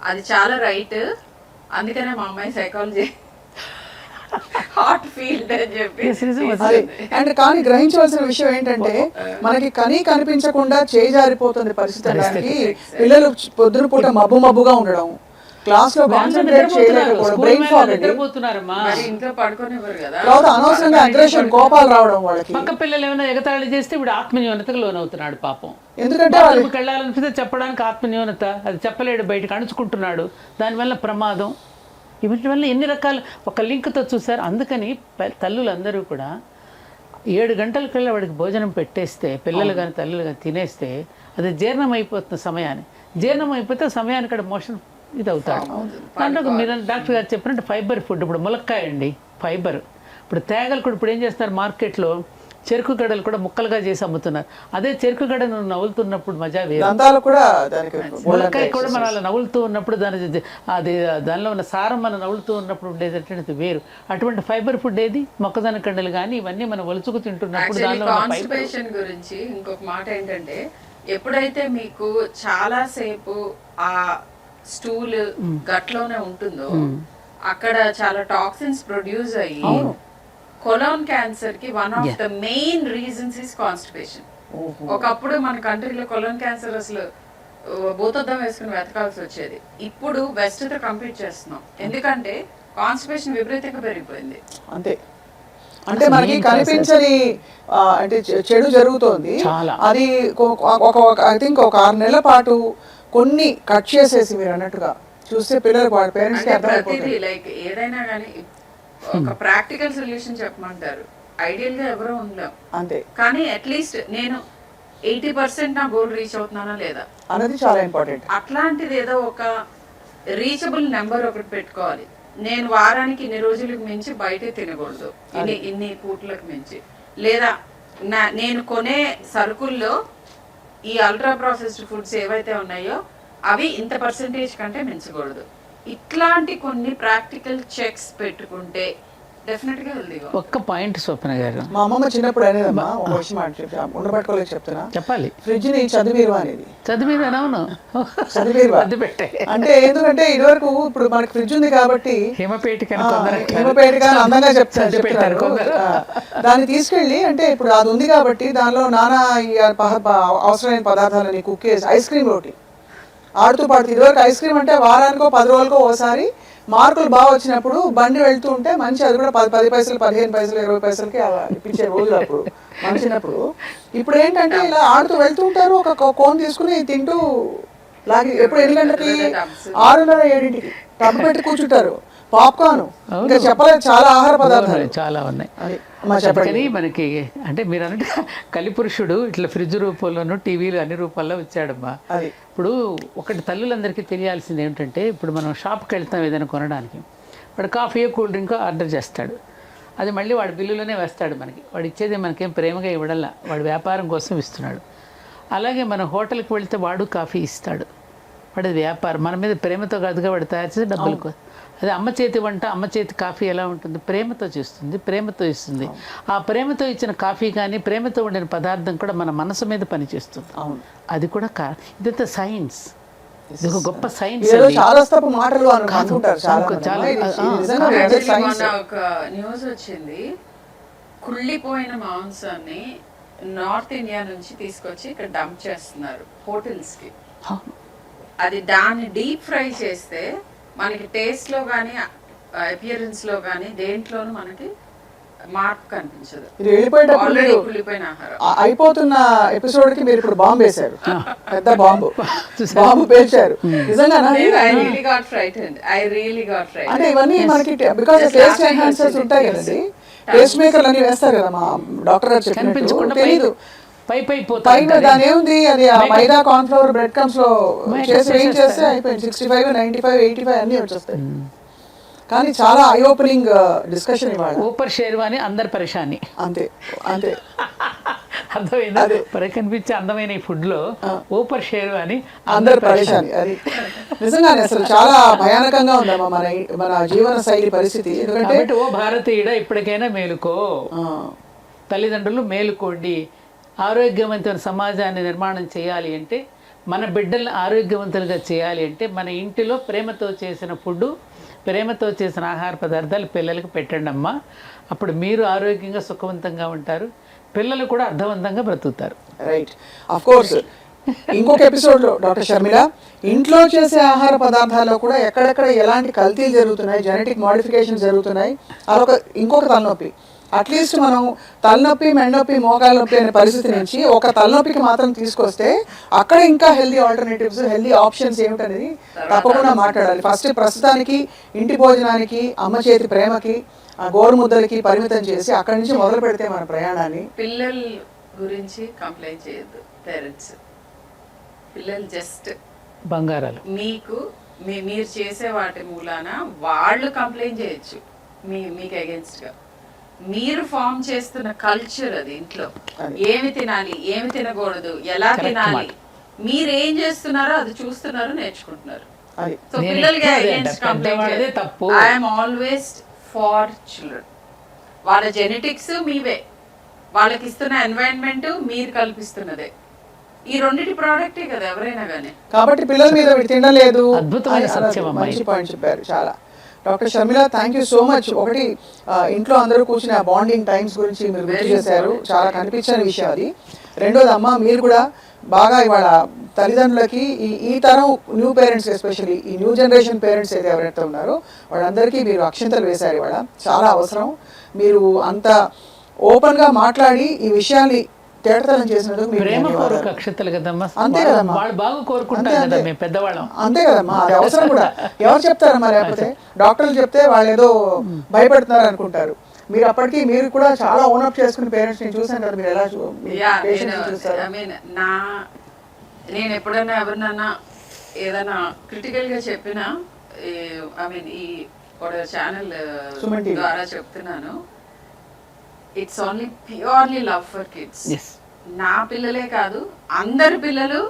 అది చాలా రైట్. అందుకనే మా అమ్మాయి సైకాలజీ హార్ట్ ఫీల్డ్ అని చెప్పి. అండ్ కానీ గ్రహించవలసిన విషయం ఏంటంటే మనకి కనిపించకుండా చేయి జారిపోతుంది పరిస్థితి. పిల్లలు పొద్దున పూట మబ్బుగా ఉండడం, క్లాస్ లో కాన్సంట్రేట్ చేయలేకపోవడం, బ్రెయిన్ ఫాగ్, ఇంట్లో పడుకోనివ్వరు కదా, అనవసరంగా అగ్రెషన్, కోపాలు రావడం వాళ్ళకి. పక్క పిల్లలు ఏమైనా ఎగతాళి చేస్తే ఇప్పుడు ఆత్మన్యూనతకు లోనవుతున్నాడు పాపం. ఎందుకంటే వాళ్ళకి వెళ్ళాలనిపిస్తే చెప్పడానికి ఆత్మన్యూనత, అది చెప్పలేడు, బయటకు అణుచుకుంటున్నాడు, దానివల్ల ప్రమాదం. వీటి వల్ల ఎన్ని రకాల ఒక లింక్తో చూసారు. అందుకని తల్లులందరూ కూడా 7 గంటలకల్లా వాడికి భోజనం పెట్టేస్తే, పిల్లలు కానీ తల్లులు కానీ తినేస్తే అది జీర్ణం అయిపోతున్న సమయాన్ని, జీర్ణం అయిపోతే సమయానికి అక్కడ మోషన్ ఇది అవుతాడు. దాంట్లో మీరు డాక్టర్ గారు చెప్పినట్టు ఫైబర్ ఫుడ్, ఇప్పుడు ములక్కాయ అండి ఫైబర్. ఇప్పుడు తేగలు కూడా ఇప్పుడు ఏం చేస్తారు మార్కెట్లో చెరుకు గడలు కూడా ముక్కలుగా చేసి అమ్ముతున్నారు. అదే చెరుకు గడ నువ్వు నవ్వులుతున్నప్పుడు మజా వేరు. దంతాలు కూడా దానికి ములక్కాయ కూడా మనం అలా నవ్వులుతూ ఉన్నప్పుడు దానిలో ఉన్న సారం మనం నవ్వులుతూ ఉన్నప్పుడు ఉండేటటువంటిది వేరు. అటువంటి ఫైబర్ ఫుడ్ ఏది? మొక్కజొన్న కండలు కానీ ఇవన్నీ మనం ఒలుచుకు తింటున్నప్పుడు దానిలో ఉన్న ఫైబర్. కాన్స్టిపేషన్ గురించి ఇంకొక మాట ఏంటంటే, ఎప్పుడైతే మీకు చాలా సేపు ఆ స్టూల్ గట్లోనే ఉంటుందో అక్కడ చాలా టాక్సిన్స్ ప్రొడ్యూస్ అయ్యి కొలాన్ క్యాన్సర్ కి one of the main reasons is constipation. ఒకప్పుడు మన కంట్రీలో కొలాన్ క్యాన్సర్ అసలు భూతద్దం వేసుకుని వెతకాల్సి వచ్చేది. ఇప్పుడు వెస్ట్ తో కంపీట్ చేస్తున్నాం, ఎందుకంటే కాన్స్టిపేషన్ విపరీతంగా పెరిగిపోయింది. అంతే. అంటే మనకి కనిపించని అంటే చెడు జరుగుతోంది. అది ఐ థింక్ ఒక 6 నెలల పాటు కొన్ని కట్ చేసేసి మీరు అన్నట్టుగా చూస్తే పిల్లలకు వాళ్ళ పేరెంట్స్ కి అర్థమైపోతుంది. లైక్ ఏదైనా కానీ ఒక ప్రాక్టికల్ సొల్యూషన్ చెప్పమంటారు. ఐడియల్ గా ఎవరో ఉందాం అంతే, కానీ అట్లీస్ట్ నేను 80% నా గోల్ రీచ్ అవుతున్నానా లేదా అనేది చాలా ఇంపార్టెంట్. అట్లాంటిది ఏదో ఒక రీచబుల్ నెంబర్ ఒకటి పెట్టుకోవాలి. నేను వారానికి ఇన్ని రోజులకు మించి బయటే తినకూడదు, ఇన్ని పూట్లకు మించి, లేదా నేను కొనే సరుకుల్లో ఈ అల్ట్రా ప్రాసెస్డ్ ఫుడ్స్ ఏవైతే ఉన్నాయో అవి ఇంత పర్సెంటేజ్ కంటే మించకూడదు. ఇట్లాంటి కొన్ని ప్రాక్టికల్ చెక్స్ పెట్టుకుంటే డెఫినెట్ గా హెల్దీగా. ఒక్క పాయింట్ స్వప్న గారు, మా అమ్మమ్మ చిన్నప్పుడు అనేదమ్మా, ఒక విషయం ఉండబట్టుకోలేక చెప్తున్నా, చెప్పాలి, ఫ్రిడ్జ్ ని చదివీరు అనేది. చదివీరు అవును, చదివీరు అంటే ఎందుకంటే ఇదివరకు ఇప్పుడు మనకి ఫ్రిడ్జ్ ఉంది కాబట్టి హిమపేటిక అందంగా చెప్తారు. దాన్ని తీసుకెళ్ళి అంటే ఇప్పుడు అది ఉంది కాబట్టి దానిలో నానా అవసరమైన పదార్థాలని కుక్ చేసి ఐస్ క్రీమ్ రోటీ ఆడుతూ పాడుతూ. ఇదివరకు ఐస్ క్రీమ్ అంటే వారానికో 10 రోజులకో ఓసారి మార్కులు బాగా వచ్చినప్పుడు బండి వెళ్తూ ఉంటే మంచి, అది కూడా 10 పైసలు 15 పైసలు 20 పైసలకి ఇప్పించే రోజులు అప్పుడు మనం చిన్నప్పుడు. ఇప్పుడు ఏంటంటే ఇలా ఆడుతూ వెళ్తూ ఉంటారు, ఒక కోన్ తీసుకుని తింటూ లాగి ఎప్పుడు 8 గంటలకి 6:30 7ంటికి టబ్బు పెట్టి కూర్చుంటారు. పాప్కార్న్, ఇంకా చెప్పలేదు, చాలా ఆహార పదార్థాలు చాలా ఉన్నాయి. కానీ మనకి అంటే మీరు అన్నట్టు కలిపురుషుడు ఇట్లా ఫ్రిడ్జ్ రూపంలోనూ టీవీలు అన్ని రూపాల్లో వచ్చాడమ్మా. ఇప్పుడు ఒకటి తల్లులందరికీ తెలియాల్సింది ఏమిటంటే, ఇప్పుడు మనం షాప్కి వెళ్తాం ఏదైనా కొనడానికి, వాడు కాఫీ కూల్ డ్రింక్ ఆర్డర్ చేస్తాడు, అది మళ్ళీ వాడి బిల్లులోనే వేస్తాడు మనకి. వాడు ఇచ్చేది మనకేం ప్రేమగా ఇవ్వడంలా, వాడు వ్యాపారం కోసం ఇస్తున్నాడు. అలాగే మన హోటల్కి వెళ్తే వాడు కాఫీ ఇస్తాడు, వాడి వ్యాపారం, మన మీద ప్రేమతో కాదుగా వాడు తయారు చేసి డబ్బులు. అదే అమ్మ చేతి వంట, అమ్మ చేతి కాఫీ ఎలా ఉంటుంది? ప్రేమతో చేస్తుంది, ప్రేమతో ఇస్తుంది. ఆ ప్రేమతో ఇచ్చిన కాఫీ కానీ ప్రేమతో ఉండిన పదార్థం కూడా మన మనసు మీద పనిచేస్తుంది. అది కూడా ఇదంతా సైన్స్, ఇది ఒక గొప్ప సైన్స్. ఒక న్యూస్ వచ్చింది, కుళ్ళిపోయిన మాంసాన్ని నార్త్ ఇండియా నుంచి తీసుకొచ్చి ఇక్కడ డంప్ చేస్తున్నారు హోటల్స్ కి. అది దాన్ని డీప్ ఫ్రై చేస్తే మనకి టేస్ట్ లో కానీ అపియరెన్స్ లో కానీ దేంట్లోనూ మనకి మార్పు కనిపించదు. కుళ్ళిపోయిన ఆహారం. అయిపోతున్న ఎపిసోడ్ కి మీరు ఇప్పుడు బాంబు వేశారు, పెద్ద బాంబు పేల్చారు. నిజంగా అంటే ఇవన్నీ మనకి బికాస్ టేస్ట్ ఎన్హాన్సర్స్ ఉంటాయి కదండి, టేస్ట్ మేకర్లు అన్ని వేస్తారు కదా మా డాక్టర్ గారు చెప్పినట్టు. తెలీదు పైన దాని ఏముంది, అది మైదా కార్న్ ఫ్లోర్ బ్రెడ్ క్రమ్స్ లో చేసి ఏం చేస్తే అయిపోయింది. 65 95 85 అన్ని వచ్చేస్తాయి. కానీ చాలా ఐ ఓపెనింగ్ డిస్కషన్ ఇవాళ. ఊపర్ షేర్వాని అందరు పరేషాని. అంతే అంతే అందమైన కనిపించే అందమైన ఈ ఫుడ్ లో ఊపర్ షేర్వాని అందరు పరేషాని. అది నిజంగానే అసలు చాలా భయానకంగా ఉందమ్మా మన జీవన శైలి పరిస్థితి. ఎందుకంటే ఓ భారతీయుడ ఇప్పటికైనా మేలుకో, తల్లిదండ్రులు మేలుకోండి. ఆరోగ్యవంతమైన సమాజాన్ని నిర్మాణం చేయాలి అంటే, మన బిడ్డల్ని ఆరోగ్యవంతులుగా చేయాలి అంటే, మన ఇంటిలో ప్రేమతో చేసిన ఫుడ్, ప్రేమతో చేసిన ఆహార పదార్థాలు పిల్లలకు పెట్టండి అమ్మా. అప్పుడు మీరు ఆరోగ్యంగా సుఖవంతంగా ఉంటారు, పిల్లలు కూడా అర్థవంతంగా బ్రతుకుతారు. రైట్. ఆఫ్ కోర్స్ ఇంకొక ఎపిసోడ్లో డాక్టర్ షర్మిల, ఇంట్లో చేసే ఆహార పదార్థాల్లో కూడా ఎక్కడెక్కడ ఎలాంటి కల్తీలు జరుగుతున్నాయి, జెనెటిక్ మోడిఫికేషన్ జరుగుతున్నాయి, అదొక ఇంకొక తలనొప్పి. అట్లీస్ట్ మనం తలనొప్పి, మెండొప్పి, మోకాల నొప్పి అనే పరిస్థితి నుంచి ఒక తలనొప్పికి మాత్రం తీసుకొస్తే అక్కడ ఇంకా హెల్దీ ఆల్టర్నేటివ్స్, హెల్దీ ఆప్షన్స్ ఏమిటనేది తప్పకుండా మాట్లాడాలి. ఫస్ట్ ప్రస్తుతానికి ఇంటి భోజనానికి, అమ్మ చేతి ప్రేమకి, గోరుముద్దలకి పరిమితం చేసి అక్కడి నుంచి మొదలు పెడితే మన ప్రయాణాన్ని. పిల్లల గురించి కంప్లైంట్ చేయొద్దు పేరెంట్స్. పిల్లలు జస్ట్ బంగారాలు. మీరు చేసే వాటి మూలాన వాళ్ళు కంప్లైంట్ చేయొచ్చు మీకు అగేన్స్ట్ గా. మీరు ఫామ్ చేస్తున్న కల్చర్ అది ఇంట్లో ఏమి తినాలి ఏమి తినకూడదు ఎలా తినాలి మీరు ఏం చేస్తున్నారో అది చూస్తున్నారు నేర్చుకుంటున్నారు అది సో పిల్లలకి పెద్దవాళ్ళదే తప్పు. ఐఎమ్ ఆల్వేస్ ఫార్ చిల్డ్రన్ వాళ్ళ జెనెటిక్స్ మీవే వాళ్ళకి ఇస్తున్న ఎన్వైరన్మెంట్ మీరు కల్పిస్తున్నదే ఈ రెండింటి ప్రోడక్టే కదా ఎవరైనా కానీ కాబట్టి పిల్లల మీద వీడు తినడం లేదు అద్భుతమైన అని సత్యం అన్నారు. అమ్మాయి. మంచి పాయింట్ చెప్పారు చాలా. Doctor Sharmila thank you so much. ఒకటి ఇంట్లో అందరూ కూర్చుని ఆ బాండింగ్ టైమ్స్ గురించి మీరు గుర్తు చేశారు, చాలా కనిపించని విషయం అది. రెండోది అమ్మ మీరు కూడా బాగా ఇవాళ తల్లిదండ్రులకి ఈ తరం న్యూ పేరెంట్స్ ఎస్పెషల్లీ ఈ న్యూ జనరేషన్ పేరెంట్స్ అయితే ఎవరైతే ఉన్నారో వాళ్ళందరికీ మీరు అక్షింతలు వేశారు ఇవాళ. చాలా అవసరం. మీరు అంత ఓపెన్గా మాట్లాడి ఈ విషయాన్ని తేటతలం చేసినందుకు మీకు ప్రేమ ధన్యవాదాలు. కోరిక అక్షతలు కదమ్మా. అంతే కదమ్మా. వాళ్ళు బాగా కోరుకుంటారు అంతే, కదా అంతే. మేము పెద్దవాళ్ళం. అంతే కదమ్మా, అది అవసరం కూడా. ఎవరు చెప్తారమ్మా, లేకపోతే డాక్టర్లు చెప్తే వాళ్ళు ఏదో భయపడుతున్నారు అనుకుంటారు. మీరు అప్పటికి మీరు కూడా చాలా ఓనప్ చేసుకుని పేరెంట్స్ ని చూసాను కదా, మీరు ఎలా పేషెంట్స్ చూస్తారు. నేను ఎప్పుడైనా ఎవరినైనా ఏదైనా క్రిటికల్ గా చెప్పినా ఐ మీన్ ఈ ఛానల్ సుమన్ టీవీ ద్వారా చెప్తున్నాను, it's only purely love for kids. Yes. నా పిల్లలే కాదు అందరి పిల్లలు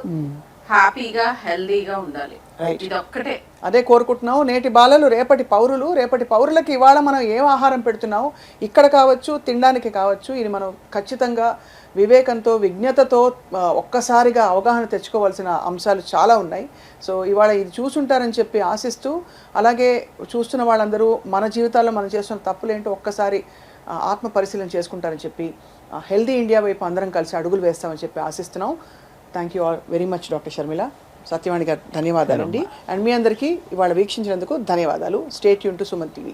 హ్యాపీగా హెల్దీగా ఉండాలి. Right. ఇది ఒక్కటే అదే కోరుకుంటున్నాం. నేటి బాలలు రేపటి పౌరులు. రేపటి పౌరులకి ఇవాళ మనం ఏం ఆహారం పెడుతున్నాం, ఇక్కడ కావచ్చు తినడానికి కావచ్చు, ఇది మనం ఖచ్చితంగా వివేకంతో విజ్ఞతతో ఒక్కసారిగా అవగాహన తెచ్చుకోవాల్సిన అంశాలు చాలా ఉన్నాయి. సో ఇవాళ ఇది చూసుంటారని చెప్పి ఆశిస్తూ, అలాగే చూస్తున్న వాళ్ళందరూ మన జీవితాల్లో మనం చేస్తున్న తప్పులేంటో ఒక్కసారి ఆత్మ పరిశీలన చేసుకుంటారని చెప్పి హెల్దీ ఇండియా వైపు అందరం కలిసి అడుగులు వేస్తామని చెప్పి ఆశిస్తున్నాం. Thank you all very much doctor Sharmila. Satyavani గారు ధన్యవాదాలండి. అండ్ మీ అందరికీ ఇవాళ వీక్షించినందుకు ధన్యవాదాలు. Stay tune to Suman TV.